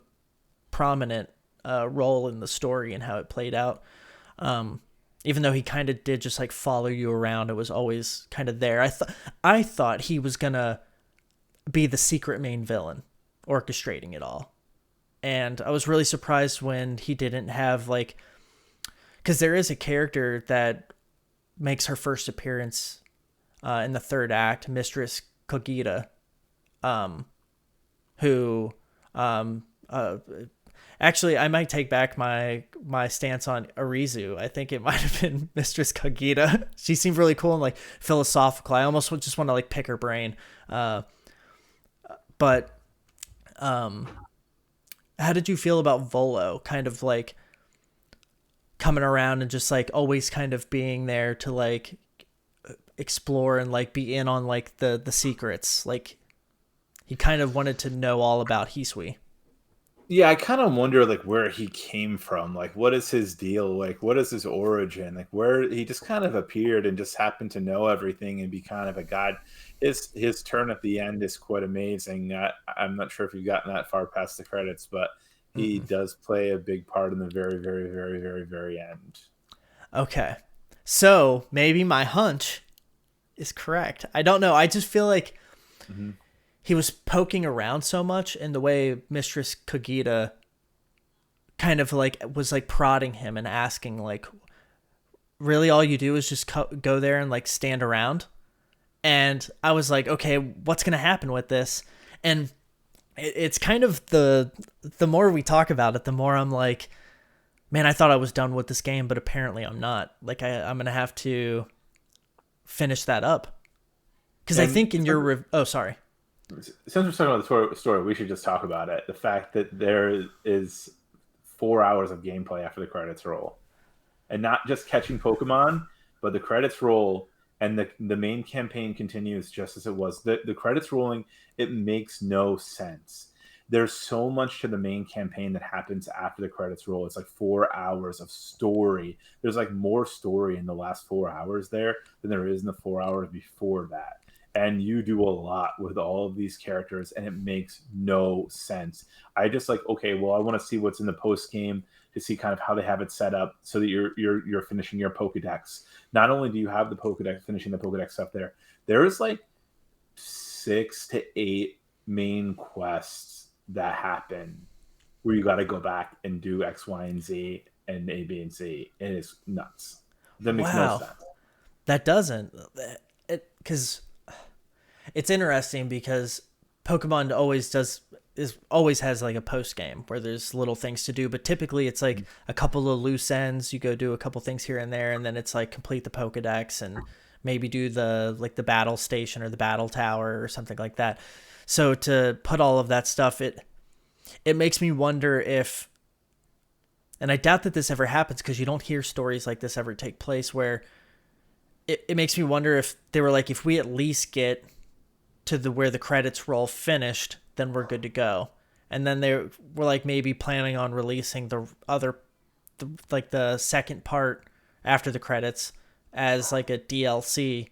prominent role in the story and how it played out. Even though he kind of did just like follow you around, it was always kind of there. I thought he was gonna be the secret main villain, orchestrating it all. And I was really surprised when he didn't have like, because there is a character that makes her first appearance in the third act, Mistress Kogita, who actually I might take back my stance on Arizu. I think it might have been Mistress Kogita. She seemed really cool and like philosophical. I almost just want to like pick her brain. But how did you feel about Volo? Kind of like coming around and just like always kind of being there to like explore and like be in on like the secrets. Like he kind of wanted to know all about Hisui. Yeah, I kind of wonder like where he came from. Like, what is his deal? Like, what is his origin? Like, where he just kind of appeared and just happened to know everything and be kind of a god. His turn at the end is quite amazing. I'm not sure if you've gotten that far past the credits, but he does play a big part in the very, very, very, very, very end. Okay, so maybe my hunch is correct. I don't know. I just feel like he was poking around so much in the way Mistress Kogita kind of like was like prodding him and asking like, really all you do is just go there and like stand around? And I was like, okay, what's going to happen with this? And it's kind of the more we talk about it, the more I'm like, man, I thought I was done with this game, but apparently I'm not. Like I'm going to have to finish that up. Because I think in your... oh, sorry. Since we're talking about the story, we should just talk about it. The fact that there is 4 hours of gameplay after the credits roll. And not just catching Pokemon, but the credits roll and the main campaign continues just as it was. The credits rolling, it makes no sense. There's so much to the main campaign that happens after the credits roll. It's like 4 hours of story. There's like more story in the last 4 hours there than there is in the 4 hours before that. And you do a lot with all of these characters, and it makes no sense. I just like, okay, well, I want to see what's in the post game to see kind of how they have it set up so that you're finishing your Pokedex. Not only do you have the Pokedex, finishing the Pokedex stuff there is like 6 to 8 main quests that happen where you got to go back and do X, Y, and Z and A, B, and C. It is nuts. That makes no sense. That doesn't. Because it's interesting because Pokemon always has like a post game where there's little things to do, but typically it's like a couple of loose ends. You go do a couple things here and there, and then it's like complete the Pokedex and maybe do the battle station or the battle tower or something like that. So to put all of that stuff, it makes me wonder if, and I doubt that this ever happens because you don't hear stories like this ever take place, where it makes me wonder if they were like, if we at least get to where the credits roll finished, then we're good to go. And then they were like maybe planning on releasing the second part after the credits as like a DLC.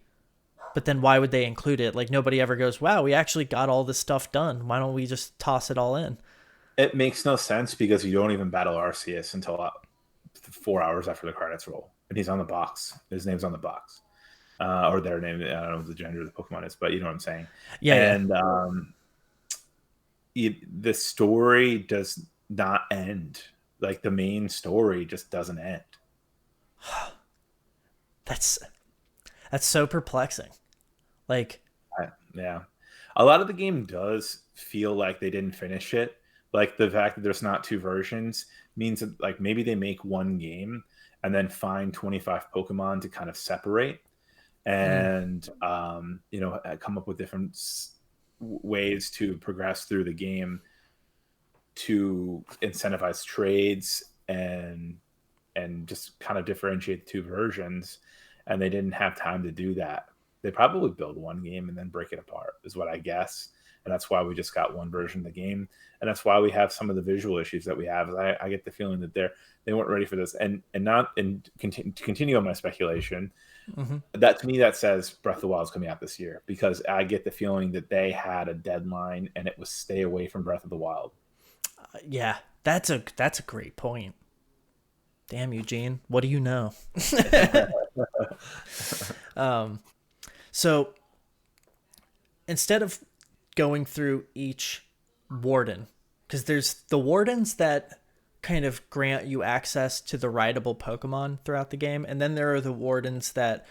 But then why would they include it? Like nobody ever goes, wow, we actually got all this stuff done. Why don't we just toss it all in? It makes no sense because you don't even battle Arceus until 4 hours after the credits roll. And he's on the box. His name's on the box. Or their name. I don't know what the gender of the Pokemon is, but you know what I'm saying. Yeah. And the story does not end. Like the main story just doesn't end. That's so perplexing. Like, yeah, a lot of the game does feel like they didn't finish it. Like the fact that there's not 2 versions means that like maybe they make one game and then find 25 Pokemon to kind of separate and come up with different ways to progress through the game to incentivize trades and just kind of differentiate the 2 versions. And they didn't have time to do that. They probably build one game and then break it apart is what I guess. And that's why we just got one version of the game. And that's why we have some of the visual issues that we have. I get the feeling that they weren't ready for this. And to continue on my speculation, that to me, that says Breath of the Wild is coming out this year, because I get the feeling that they had a deadline and it was stay away from Breath of the Wild. Yeah, that's a great point. Damn, Eugene, what do you know? So instead of going through each warden, because there's the wardens that kind of grant you access to the rideable Pokemon throughout the game, and then there are the wardens that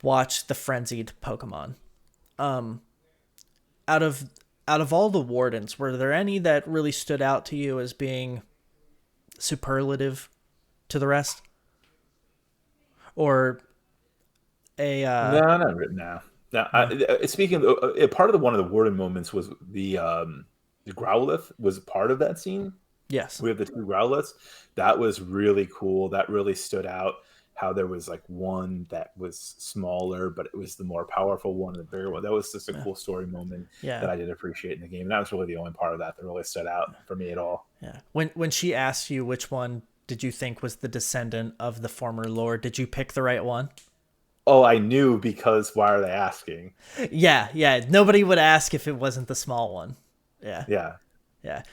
watch the frenzied Pokemon. Out of all the wardens, were there any that really stood out to you as being superlative to the rest? Or a No, not written now. Speaking of part of one of the warden moments was the Growlithe was part of that scene. Yes, we have the 2 Growliths. That was really cool. That really stood out. How there was like one that was smaller, but it was the more powerful one, the bigger one. That was just a cool story moment that I did appreciate in the game. And that was really the only part of that really stood out for me at all. Yeah. When she asked you which one did you think was the descendant of the former lord, did you pick the right one? Oh, I knew, because why are they asking? Yeah. Nobody would ask if it wasn't the small one. Yeah.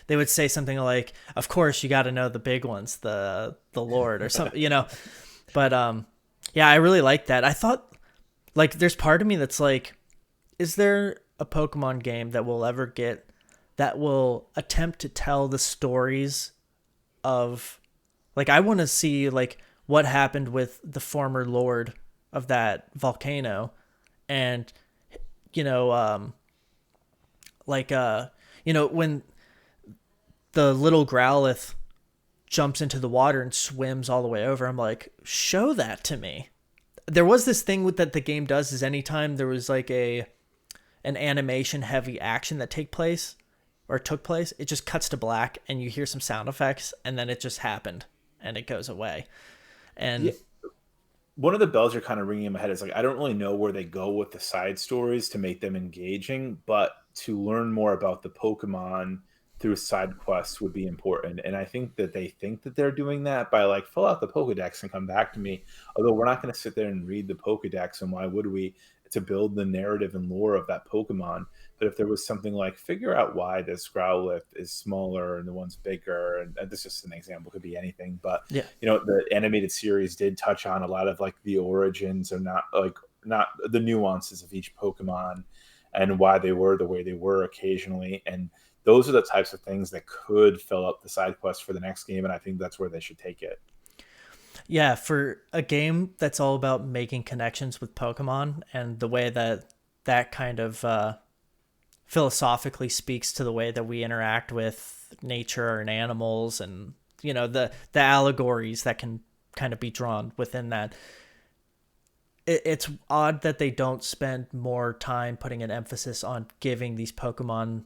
They would say something like, "Of course, you got to know the big ones, the Lord," or something, But I really like that. I thought, like, there's part of me that's like, is there a Pokemon game that will ever get that will attempt to tell the stories of, like, I want to see like what happened with the former lord of that volcano, and you know, like when the little Growlithe jumps into the water and swims all the way over, I'm like, show that to me. There was this thing with that the game does is anytime there was like an animation heavy action that took place, it just cuts to black and you hear some sound effects and then it just happened and it goes away. Yeah, And one of the bells you're kind of ringing in my head is like I don't really know where they go with the side stories to make them engaging, but to learn more about the Pokemon through side quests would be important. And I think that they're doing that by like fill out the Pokedex and come back to me. Although we're not going to sit there and read the Pokedex, and why would we? To build the narrative and lore of that Pokemon. But if there was something like figure out why this Growlithe is smaller and the one's bigger, and this is just an example, could be anything, but yeah, the animated series did touch on a lot of like the origins or not the nuances of each Pokemon and why they were the way they were occasionally. And those are the types of things that could fill up the side quest for the next game. And I think that's where they should take it. yeah, for a game that's all about making connections with Pokemon and the way that that kind of philosophically speaks to the way that we interact with nature and animals, and the allegories that can kind of be drawn within that. It's odd that they don't spend more time putting an emphasis on giving these Pokemon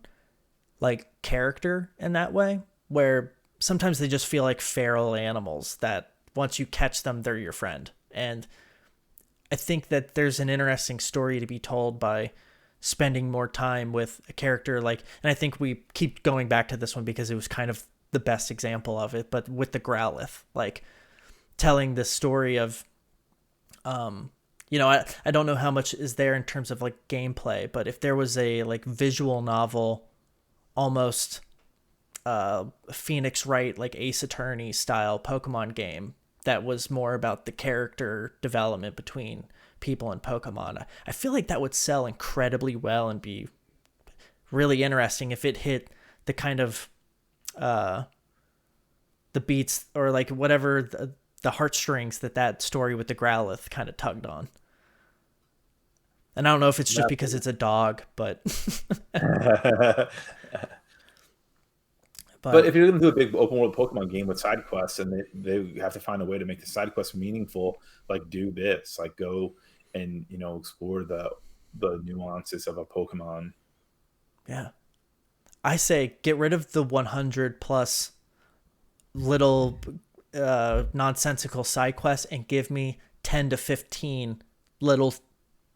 like character in that way, where sometimes they just feel like feral animals that once you catch them, they're your friend. And I think that there's an interesting story to be told by spending more time with a character like, and I think we keep going back to this one because it was kind of the best example of it, but with the Growlithe, like telling the story of, I don't know how much is there in terms of like gameplay, but if there was a like visual novel, almost Phoenix Wright, like Ace Attorney style Pokemon game that was more about the character development between people and Pokemon, I feel like that would sell incredibly well and be really interesting if it hit the kind of the beats or like whatever the heartstrings that story with the Growlithe kind of tugged on. And I don't know if it's just because it's a dog, but But but if you're going to do a big open world Pokemon game with side quests, and they have to find a way to make the side quests meaningful, like do this, like go and explore the nuances of a Pokemon. yeah, I say get rid of the 100 plus little nonsensical side quests and give me 10 to 15 little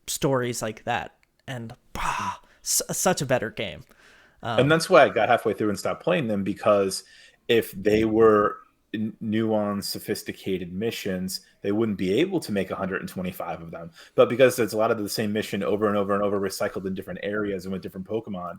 stories like that, and such a better game. And that's why I got halfway through and stopped playing them, because if they were nuanced, sophisticated missions, they wouldn't be able to make 125 of them. But because it's a lot of the same mission over and over and over, recycled in different areas and with different Pokemon,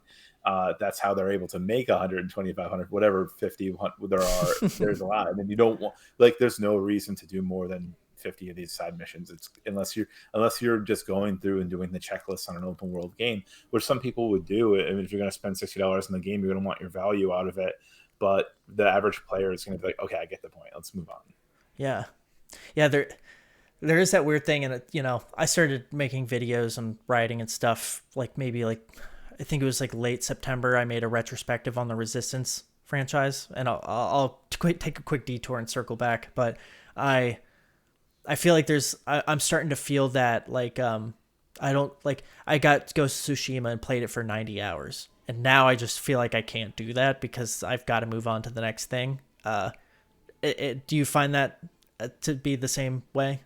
that's how they're able to make 125, whatever 50 there are. There's a lot. I mean, you don't want, like, there's no reason to do more than 50 of these side missions. It's unless you're just going through and doing the checklist on an open world game, which some people would do. I mean, if you're going to spend $60 in the game, you're going to want your value out of it. But the average player is going to be like, okay, I get the point. Let's move on. Yeah, yeah. There is that weird thing, and I started making videos and writing and stuff. Like maybe like I think it was like late September. I made a retrospective on the Resistance franchise, and I'll take a quick detour and circle back. But I feel like I'm starting to feel that like I don't like I got Ghost of Tsushima and played it for 90 hours. And now I just feel like I can't do that because I've got to move on to the next thing. Do you find that to be the same way?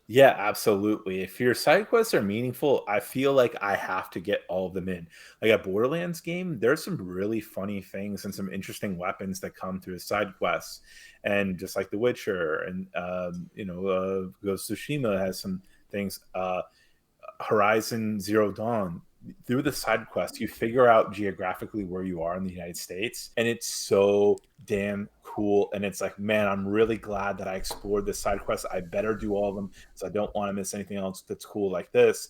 Yeah, absolutely. If your side quests are meaningful, I feel like I have to get all of them in. Like a Borderlands game, there's some really funny things and some interesting weapons that come through the side quests. And just like The Witcher and Ghost of Tsushima has some things. Horizon Zero Dawn, through the side quest, you figure out geographically where you are in the United States, and it's so damn cool. And it's like, man, I'm really glad that I explored this side quest. I better do all of them because I don't want to miss anything else that's cool like this.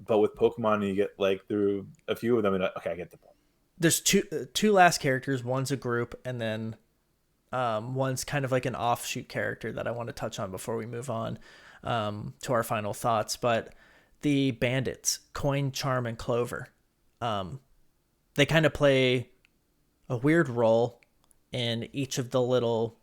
But with Pokemon, you get like through a few of them, and okay, I get the point. There's two last characters. One's a group, and then One's kind of like an offshoot character that I want to touch on before we move on to our final thoughts. But the bandits, Coin, Charm, and Clover, they kind of play a weird role in each of the little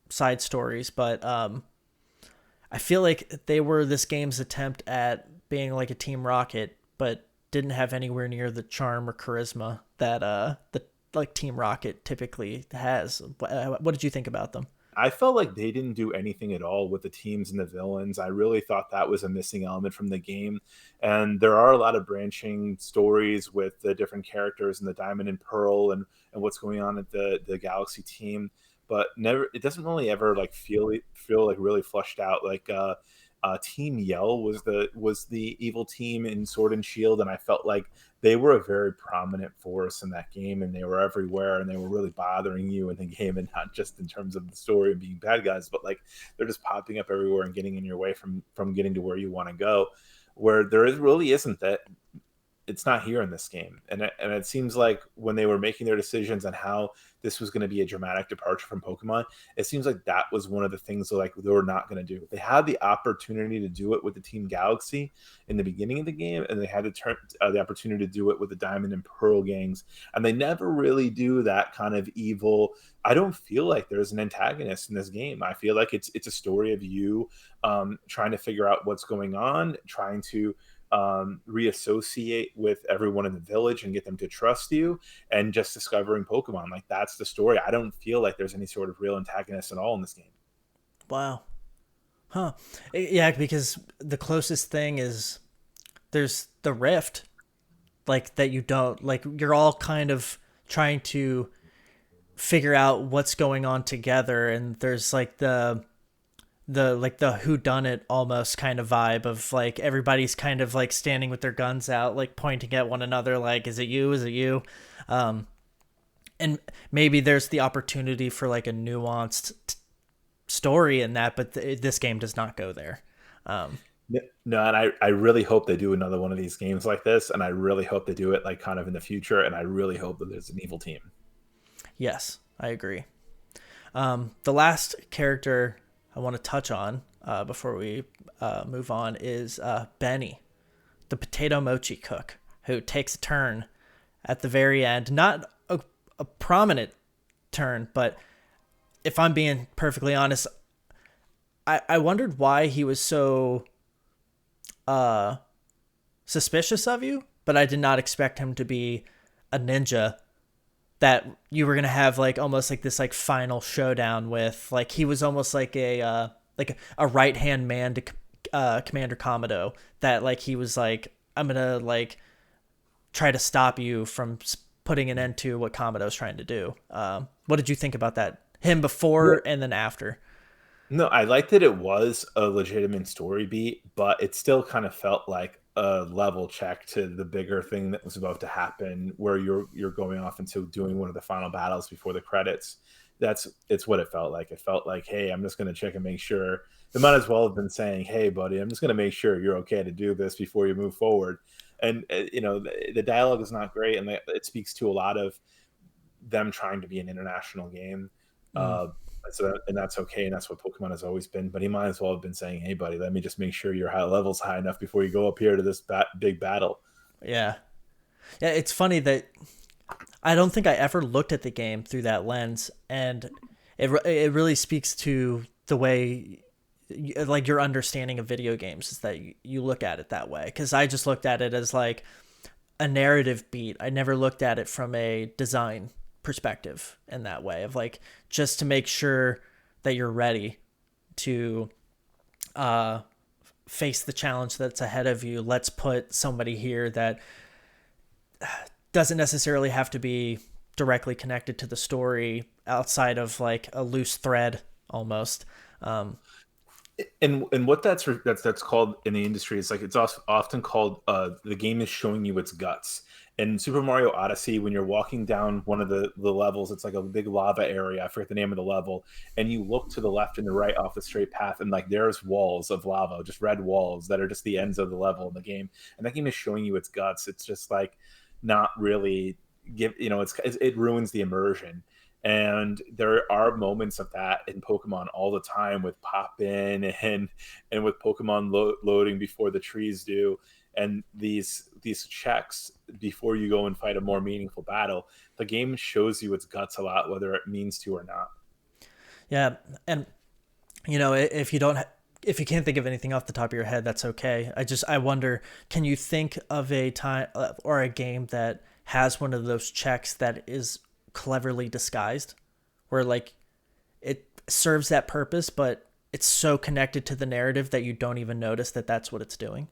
side stories, but I feel like they were this game's attempt at being like a Team Rocket, but didn't have anywhere near the charm or charisma that the like Team Rocket typically has. What did you think about them? I felt like they didn't do anything at all with the teams and the villains. I really thought that was a missing element from the game. And there are a lot of branching stories with the different characters and the Diamond and Pearl and what's going on at the Galaxy team. But never, it doesn't really ever like feel like really flushed out. Like Team Yell was the evil team in Sword and Shield, and I felt like they were a very prominent force in that game, and they were everywhere, and they were really bothering you in the game, and not just in terms of the story and being bad guys, but like they're just popping up everywhere and getting in your way from getting to where you want to go. Where really isn't that. It's not here in this game, and it seems like when they were making their decisions on how this was going to be a dramatic departure from Pokemon, it seems like that was one of the things that, like, they were not going to do. They had the opportunity to do it with the Team Galaxy in the beginning of the game, and they had the opportunity to do it with the Diamond and Pearl gangs, and they never really do that kind of evil. I don't feel like there's an antagonist in this game. I feel like it's a story of you trying to figure out what's going on, trying to reassociate with everyone in the village and get them to trust you, and just discovering Pokemon. Like, that's the story. I don't feel like there's any sort of real antagonist at all in this game. Wow. Huh. Yeah, because the closest thing is there's the rift, like that you don't like. You're all kind of trying to figure out what's going on together, and there's like the like the whodunit almost kind of vibe of like everybody's kind of like standing with their guns out, like pointing at one another, like, is it you? Is it you? And maybe there's the opportunity for like a nuanced story in that, but this game does not go there. No, and I really hope they do another one of these games like this, and I really hope they do it like kind of in the future, and I really hope that there's an evil team. Yes, I agree. The last character I want to touch on before we move on is Benny, the potato mochi cook, who takes a turn at the very end. Not a prominent turn, but if I'm being perfectly honest, I wondered why he was so suspicious of you, but I did not expect him to be a ninja that you were going to have like almost like this like final showdown with. Like, he was almost like a right-hand man to Commander Komodo, that like he was like, I'm going to like try to stop you from putting an end to what Komodo's trying to do. What did you think about that? Him before and then after? No, I liked that it was a legitimate story beat, but it still kind of felt like a level check to the bigger thing that was about to happen, where you're going off into doing one of the final battles before the credits. It's what it felt like. It felt like, hey, I'm just going to check and make sure. They might as well have been saying, hey, buddy, I'm just going to make sure you're okay to do this before you move forward. And the dialogue is not great, and it speaks to a lot of them trying to be an international game. Mm. And that's okay, and that's what Pokemon has always been. But he might as well have been saying, "Hey, buddy, let me just make sure your high level's high enough before you go up here to this big battle." Yeah. Yeah, it's funny that I don't think I ever looked at the game through that lens, and it really speaks to the way like your understanding of video games is that you look at it that way, because I just looked at it as like a narrative beat. I never looked at it from a design perspective in that way of like, just to make sure that you're ready to face the challenge that's ahead of you. Let's put somebody here that doesn't necessarily have to be directly connected to the story, outside of like a loose thread almost. And what that's called in the industry is like, it's also often called the game is showing you its guts. In Super Mario Odyssey, when you're walking down one of the levels, it's like a big lava area. I forget the name of the level, and you look to the left and the right off the straight path, and like there's walls of lava, just red walls that are just the ends of the level in the game. And that game is showing you its guts. It's just like not really it ruins the immersion. And there are moments of that in Pokemon all the time with pop in and with Pokemon loading before the trees do, and these checks before you go and fight a more meaningful battle. The game shows you its guts a lot, whether it means to or not. Yeah, and if you don't, if you can't think of anything off the top of your head, that's okay. I wonder, can you think of a time or a game that has one of those checks that is cleverly disguised, where like it serves that purpose, but it's so connected to the narrative that you don't even notice that that's what it's doing?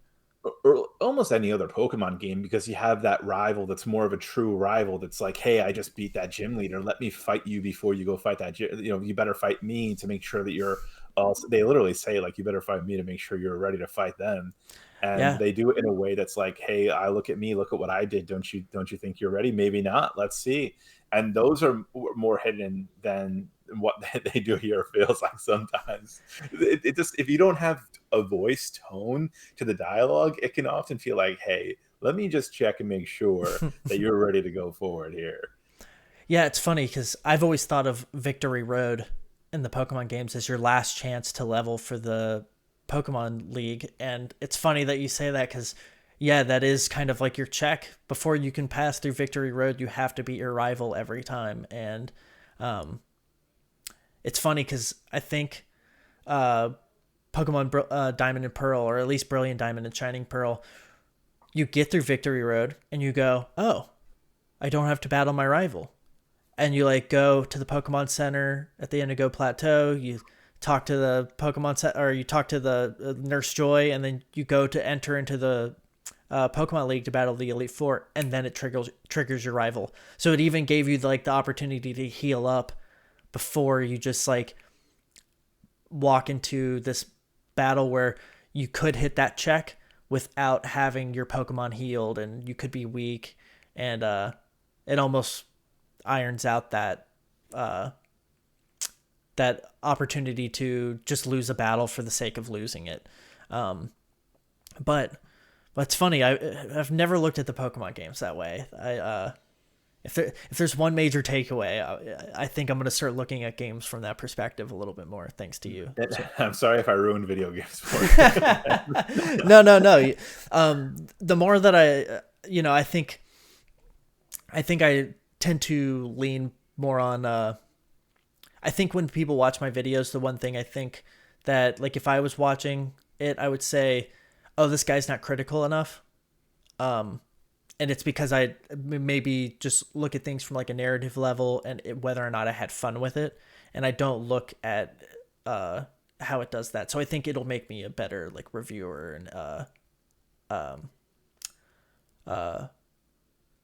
Or almost any other Pokemon game, because you have that rival that's more of a true rival that's like, hey, I just beat that gym leader. Let me fight you before you go fight that gym. You better fight me to make sure that you're also, they literally say, like, you better fight me to make sure you're ready to fight them. And Yeah, they do it in a way that's like, hey, I look at me, look at what I did. Don't you think you're ready? Maybe not. Let's see. And those are more hidden than what they do here feels like sometimes. It just, if you don't have a voice tone to the dialogue, it can often feel like, hey, let me just check and make sure that you're ready to go forward here. yeah. It's funny because I've always thought of Victory Road in the Pokemon games as your last chance to level for the Pokemon League, and it's funny that you say that because yeah, that is kind of like your check before you can pass through Victory Road. You have to beat your rival every time, and um, it's funny because I think uh, Pokemon Diamond and Pearl, or at least Brilliant Diamond and Shining Pearl, you get through Victory Road and you go, oh, I don't have to battle my rival. And you like go to the Pokemon Center at the Indigo Plateau. You talk to the or you talk to the Nurse Joy, and then you go to enter into the Pokemon League to battle the Elite Four, and then it triggers your rival. So it even gave you like the opportunity to heal up before you just like walk into this battle where you could hit that check without having your Pokemon healed, and you could be weak, and it almost irons out uh, that opportunity to just lose a battle for the sake of losing it. But it's funny. I've never looked at the Pokemon games that way. If there's one major takeaway, I think I'm going to start looking at games from that perspective a little bit more. Thanks to you. So. I'm sorry if I ruined video games for you. No. The more that I think I tend to lean more on. I think when people watch my videos, the one thing I think that, like, if I was watching it, I would say, "Oh, this guy's not critical enough." And it's because I maybe just look at things from like a narrative level and whether or not I had fun with it, and I don't look at how it does that. So I think it'll make me a better like reviewer, and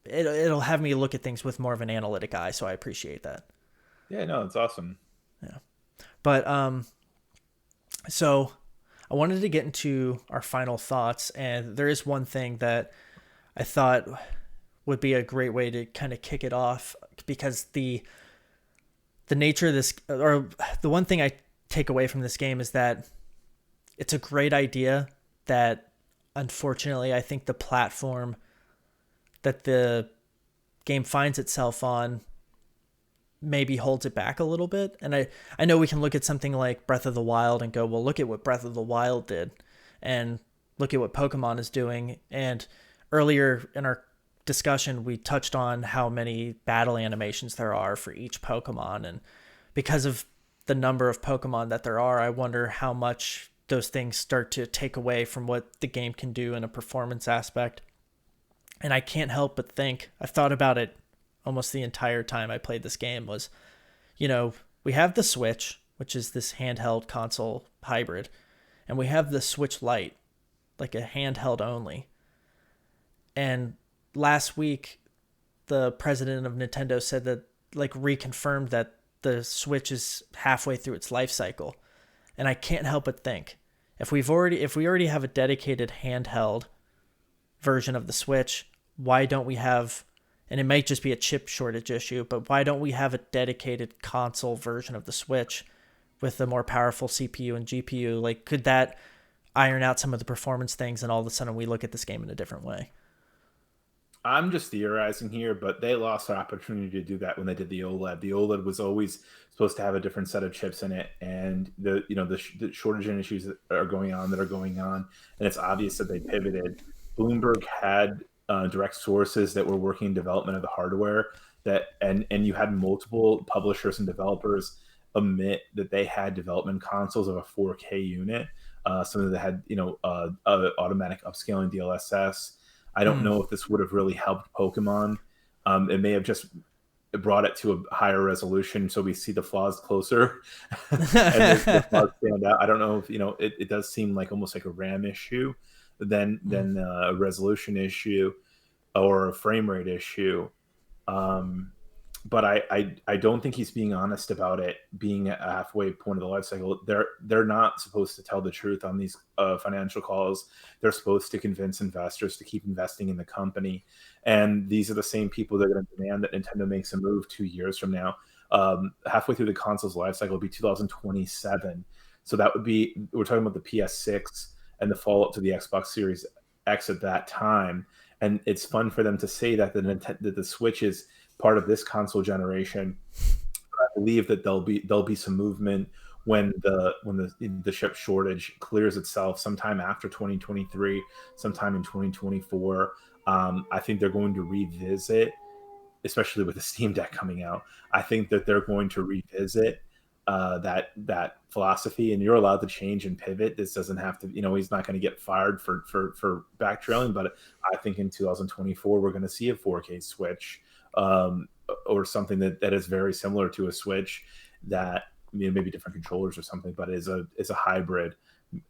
it'll have me look at things with more of an analytic eye. So I appreciate that. Yeah, no, it's awesome. Yeah, but so I wanted to get into our final thoughts, and there is one thing that I thought would be a great way to kind of kick it off, because the nature of this, or the one thing I take away from this game, is that it's a great idea that unfortunately I think the platform that the game finds itself on maybe holds it back a little bit. And I know we can look at something like Breath of the Wild and go, well, look at what Breath of the Wild did, and look at what Pokemon is doing. And earlier in our discussion, we touched on how many battle animations there are for each Pokemon. And because of the number of Pokemon that there are, I wonder how much those things start to take away from what the game can do in a performance aspect. And I can't help but think, I've thought about it almost the entire time I played this game, was, we have the Switch, which is this handheld console hybrid, and we have the Switch Lite, like a handheld only. And last week, the president of Nintendo said that, like, reconfirmed that the Switch is halfway through its life cycle. And I can't help but think, if we already have a dedicated handheld version of the Switch, why don't we have, and it might just be a chip shortage issue, but why don't we have a dedicated console version of the Switch with a more powerful CPU and GPU? Like, could that iron out some of the performance things, and all of a sudden we look at this game in a different way? I'm just theorizing here, but they lost their opportunity to do that when they did the OLED. The OLED was always supposed to have a different set of chips in it, and the shortage and issues that are going on, and it's obvious that they pivoted. Bloomberg had direct sources that were working in development of the hardware and you had multiple publishers and developers admit that they had development consoles of a 4K unit. Some of them had automatic upscaling DLSS. I don't Mm. know if this would have really helped Pokemon. It may have just brought it to a higher resolution, so we see the flaws closer, and the flaws stand out. I don't know if it does seem like almost like a RAM issue Mm. than a resolution issue or a frame rate issue. Um, but I don't think he's being honest about it being at a halfway point of the life cycle. They're not supposed to tell the truth on these financial calls. They're supposed to convince investors to keep investing in the company, and these are the same people that are going to demand that Nintendo makes a move 2 years from now. Halfway through the console's life cycle will be 2027. So that would be, we're talking about the PS6 and the follow up to the Xbox Series X at that time. And it's fun for them to say that that the Switch is part of this console generation. I believe that there'll be some movement when the chip shortage clears itself sometime after 2023, sometime in 2024. I think they're going to revisit, especially with the Steam Deck coming out. I think that they're going to revisit that philosophy, and you're allowed to change and pivot. This doesn't have to, he's not going to get fired for backtrailing. But I think in 2024 we're going to see a 4K Switch, or something that is very similar to a Switch, that maybe different controllers or something, but is a hybrid.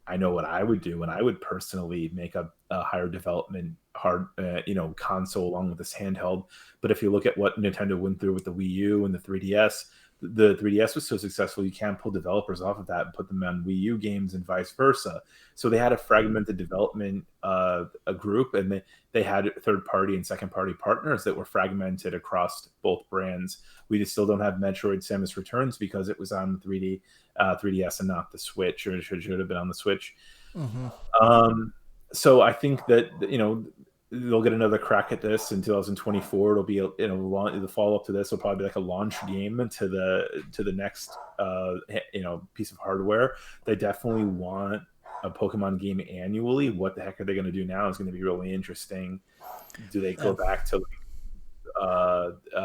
I know what I would do, and I would personally make a higher development console along with this handheld. But if you look at what Nintendo went through with the Wii U and the 3DS was so successful, you can't pull developers off of that and put them on Wii U games and vice versa. So they had a fragmented development a group, and they had third party and second party partners that were fragmented across both brands. We just still don't have Metroid Samus Returns because it was on the 3DS and not the Switch, or it should have been on the Switch. Mm-hmm. So I think that they'll get another crack at this in 2024. It'll be the follow up to this will probably be like a launch game to the next piece of hardware. They definitely want a Pokemon game annually. What the heck are they going to do now is going to be really interesting. Do they go back to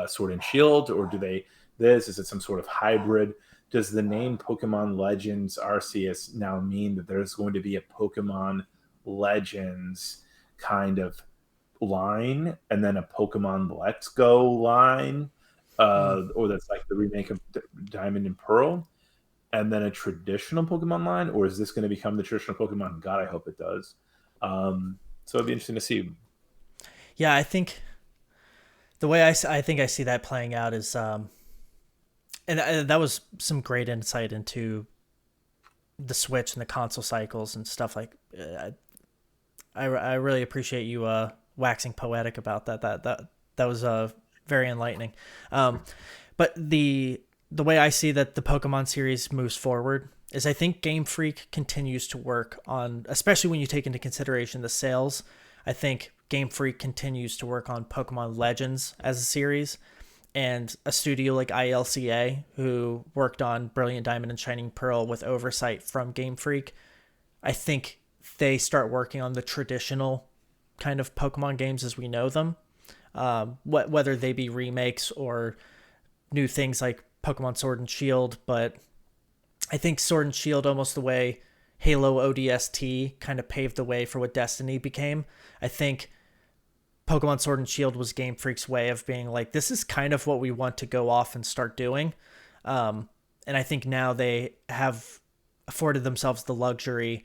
Sword and Shield, or do they is it some sort of hybrid? Does the name Pokemon Legends Arceus now mean that there's going to be a Pokemon Legends kind of line and then a Pokemon Let's Go line, or that's like the remake of Diamond and Pearl, and then a traditional Pokemon line, or is this going to become the traditional Pokemon? God, I hope it does. So it'd be interesting to see. Yeah, I think the way I think I see that playing out is, and that was some great insight into the Switch and the console cycles and stuff like. I really appreciate you waxing poetic about that. That was very enlightening. But the way I see that the Pokemon series moves forward is I think Game Freak continues to work on, especially when you take into consideration the sales. I think Game Freak continues to work on Pokemon Legends as a series, and a studio like ILCA, who worked on Brilliant Diamond and Shining Pearl with oversight from Game Freak, I think they start working on the traditional kind of Pokemon games as we know them, whether they be remakes or new things like Pokemon Sword and Shield. But I think Sword and Shield, almost the way Halo ODST kind of paved the way for what Destiny became. I think Pokemon Sword and Shield was Game Freak's way of being like, this is kind of what we want to go off and start doing. And I think now they have afforded themselves the luxury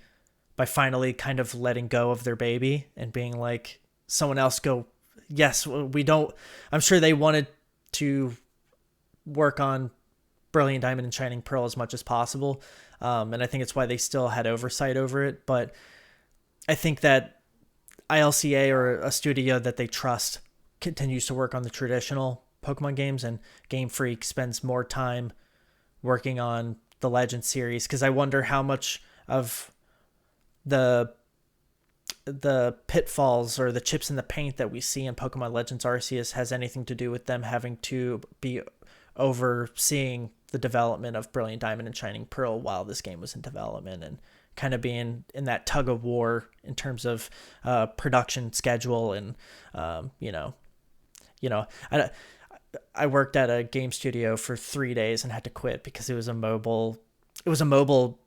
by finally kind of letting go of their baby and being like, someone else go. Yes, we don't. I'm sure they wanted to work on Brilliant Diamond and Shining Pearl as much as possible. And I think it's why they still had oversight over it. But I think that ILCA, or a studio that they trust, continues to work on the traditional Pokemon games, and Game Freak spends more time working on the Legend series, because I wonder how much of the the pitfalls or the chips in the paint that we see in Pokemon Legends Arceus has anything to do with them having to be overseeing the development of Brilliant Diamond and Shining Pearl while this game was in development, and kind of being in that tug of war in terms of production schedule. And you know, I worked at a game studio for 3 days and had to quit because it was a mobile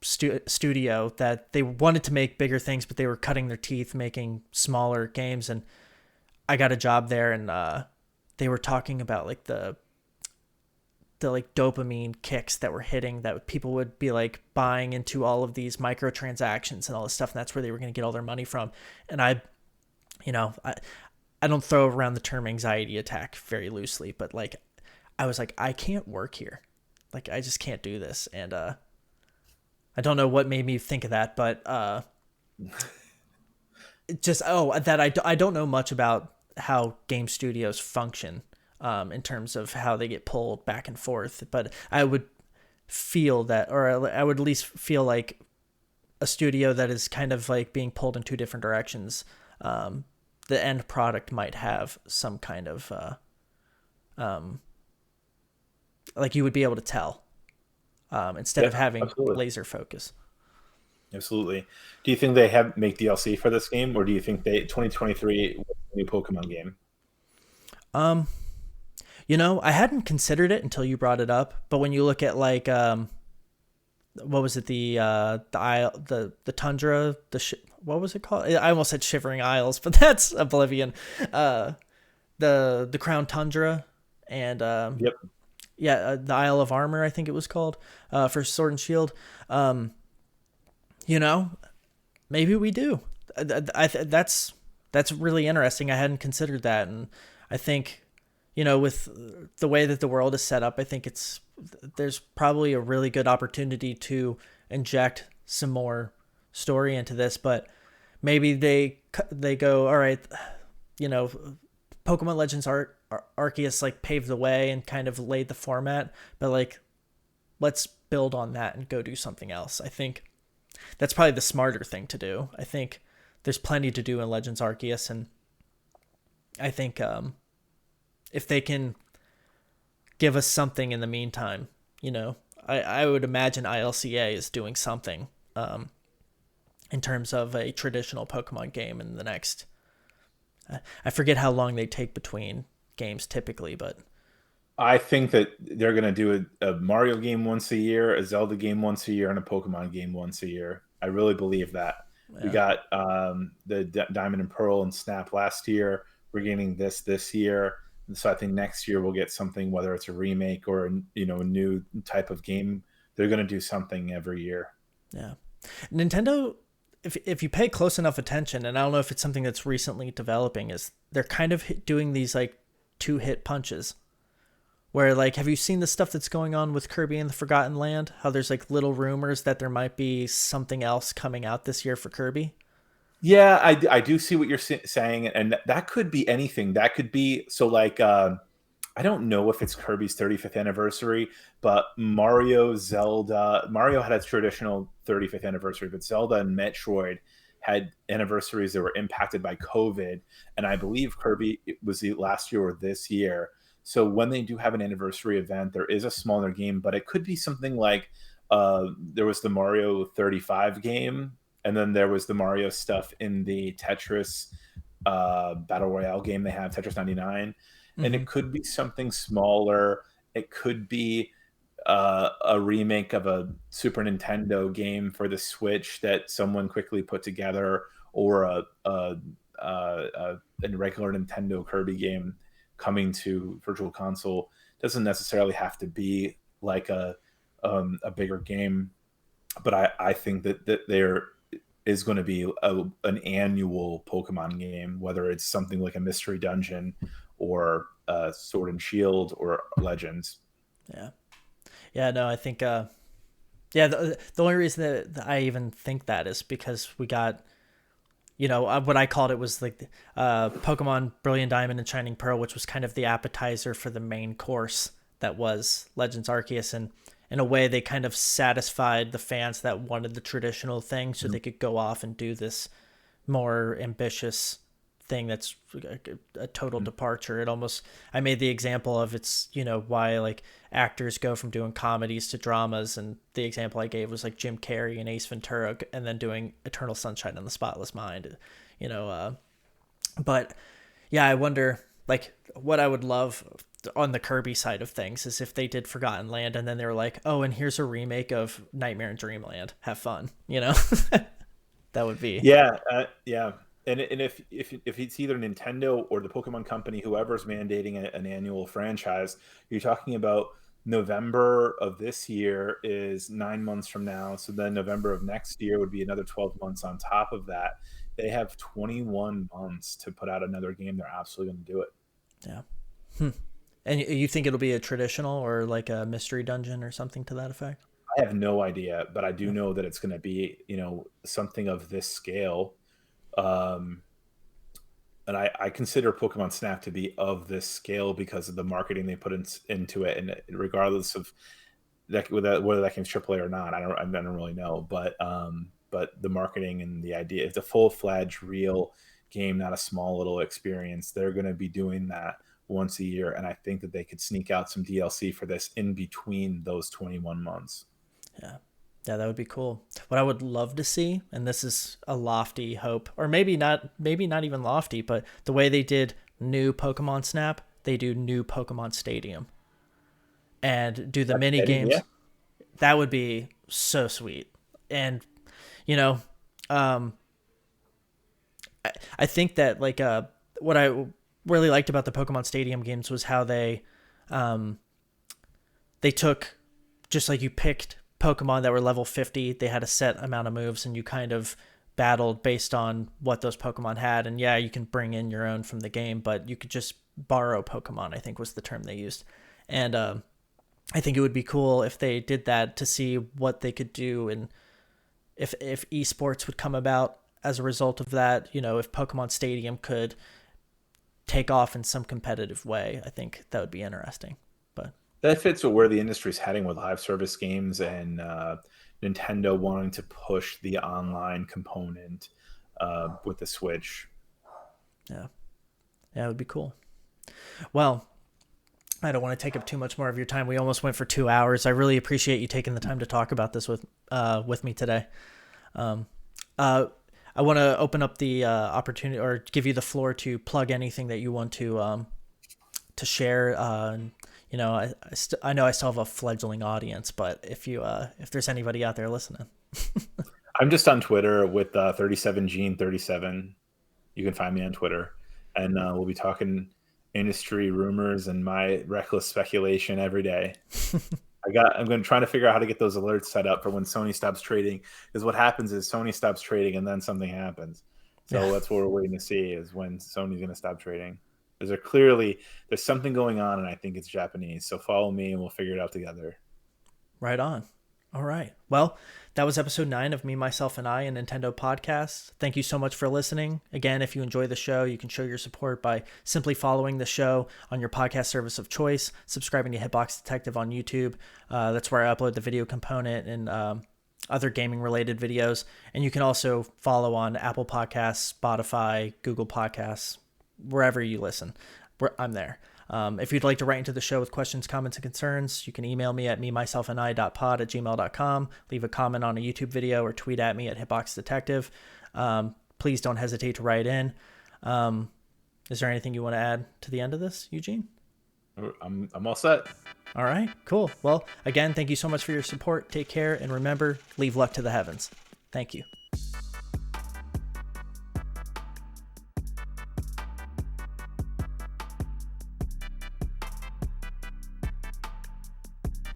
studio that they wanted to make bigger things, but they were cutting their teeth making smaller games. And I got a job there, and they were talking about like the like dopamine kicks that were hitting, that people would be like buying into all of these microtransactions and all this stuff, and that's where they were going to get all their money from. And I don't throw around the term anxiety attack very loosely, but like I was like, I can't work here, like I just can't do this. And I don't know what made me think of that, but I don't know much about how game studios function in terms of how they get pulled back and forth. But I would feel that, or I would at least feel like a studio that is kind of like being pulled in two different directions, the end product might have some kind of, like you would be able to tell, instead of having laser focus. Absolutely. Do you think they make DLC for this game, or do you think 2023 was a new Pokemon game? I hadn't considered it until you brought it up, but when you look at like, what was it? The tundra, what was it called? I almost said Shivering Isles, but that's Oblivion. The Crown Tundra, and Yep. Yeah, the Isle of Armor, I think it was called, for Sword and Shield. Maybe we do. That's really interesting. I hadn't considered that, and I think, with the way that the world is set up, I think there's probably a really good opportunity to inject some more story into this. But maybe they go, all right, Pokemon Legends Arceus like paved the way and kind of laid the format, but like let's build on that and go do something else. I think that's probably the smarter thing to do. I think there's plenty to do in Legends Arceus, and I think if they can give us something in the meantime, I would imagine ILCA is doing something in terms of a traditional Pokemon game in the next, I forget how long they take between games typically, but I think that they're going to do a Mario game once a year, a Zelda game once a year, and a Pokemon game once a year. I really believe that. Yeah. We got the Diamond and Pearl and Snap last year. We're getting this year. And so I think next year we'll get something, whether it's a remake or a new type of game. They're going to do something every year. Yeah. Nintendo, if you pay close enough attention, and I don't know if it's something that's recently developing, is they're kind of doing these like 2-hit punches. Where, like, have you seen the stuff that's going on with Kirby and the Forgotten Land? How there's like little rumors that there might be something else coming out this year for Kirby? Yeah, I do see what you're saying, and that could be anything. That could be, so like, I don't know if it's Kirby's 35th anniversary, but Mario had a traditional 35th anniversary, but Zelda and Metroid had anniversaries that were impacted by COVID, and I believe Kirby, it was last year or this year. So when they do have an anniversary event, there is a smaller game, but it could be something like there was the Mario 35 game, and then there was the Mario stuff in the Tetris Battle Royale game they have, Tetris 99. Mm-hmm. And it could be something smaller. It could be a remake of a Super Nintendo game for the Switch that someone quickly put together, or a regular Nintendo Kirby game coming to Virtual Console. Doesn't necessarily have to be like a bigger game, but I think that there is going to be an annual Pokemon game, whether it's something like a Mystery Dungeon or Sword and Shield or Legends. Yeah, no, I think the only reason that I even think that is because we got, what I called it was like Pokemon Brilliant Diamond and Shining Pearl, which was kind of the appetizer for the main course that was Legends Arceus. And in a way, they kind of satisfied the fans that wanted the traditional thing, so they could go off and do this more ambitious thing that's a total departure. It almost, I made the example of it's, why like actors go from doing comedies to dramas, and the example I gave was like Jim Carrey and Ace Ventura and then doing Eternal Sunshine of the Spotless Mind, but yeah, I wonder, like, what I would love on the Kirby side of things is if they did Forgotten Land and then they were like, oh, and here's a remake of Nightmare in Dreamland, have fun, that would be. Yeah. And if it's either Nintendo or the Pokemon Company, whoever's mandating an annual franchise, you're talking about November of this year is 9 months from now. So then November of next year would be another 12 months on top of that. They have 21 months to put out another game. They're absolutely going to do it. Yeah. And you think it'll be a traditional or like a mystery dungeon or something to that effect? I have no idea, but I do know that it's going to be, something of this scale. And I consider Pokemon Snap to be of this scale because of the marketing they put into it, and regardless of that, whether that game's AAA or not, I don't really know. But the marketing and the idea, it's a full-fledged, real game, not a small little experience. They're going to be doing that once a year, and I think that they could sneak out some DLC for this in between those 21 months. Yeah, that would be cool. What I would love to see, and this is a lofty hope, or maybe not even lofty, but the way they did new Pokemon Snap, they do new Pokemon Stadium and do the mini games. Yeah. That would be so sweet. And, I think that like what I really liked about the Pokemon Stadium games was how they took, just like you picked Pokemon that were level 50, they had a set amount of moves and you kind of battled based on what those Pokemon had. And yeah, you can bring in your own from the game, but you could just borrow Pokemon, I think was the term they used. And I think it would be cool if they did that to see what they could do, and if esports would come about as a result of that, if Pokemon Stadium could take off in some competitive way. I think that would be interesting. But that fits with where the industry's heading with live service games and Nintendo wanting to push the online component with the Switch. Yeah, it would be cool. Well, I don't want to take up too much more of your time. We almost went for 2 hours. I really appreciate you taking the time to talk about this with me today. I want to open up the opportunity, or give you the floor to plug anything that you want to share. I know I still have a fledgling audience, but if there's anybody out there listening. I'm just on Twitter with 37Gene37. You can find me on Twitter, and we'll be talking industry rumors and my reckless speculation every day. I'm going to try to figure out how to get those alerts set up for when Sony stops trading, because what happens is Sony stops trading and then something happens. So that's what we're waiting to see, is when Sony's going to stop trading. There's something going on, and I think it's Japanese. So follow me and we'll figure it out together. Right on. All right. Well, that was episode 9 of Me, Myself, and I, a Nintendo podcast. Thank you so much for listening. Again, if you enjoy the show, you can show your support by simply following the show on your podcast service of choice, subscribing to Hitbox Detective on YouTube. That's where I upload the video component and other gaming-related videos. And you can also follow on Apple Podcasts, Spotify, Google Podcasts, wherever you listen. I'm there. If you'd like to write into the show with questions, comments, and concerns, you can email me at memyselfandi.pod@gmail.com. Leave a comment on a YouTube video or tweet at me at hitboxdetective. Please don't hesitate to write in. Is there anything you want to add to the end of this, Eugene? I'm all set. All right, cool. Well, again, thank you so much for your support. Take care, and remember, leave luck to the heavens. Thank you.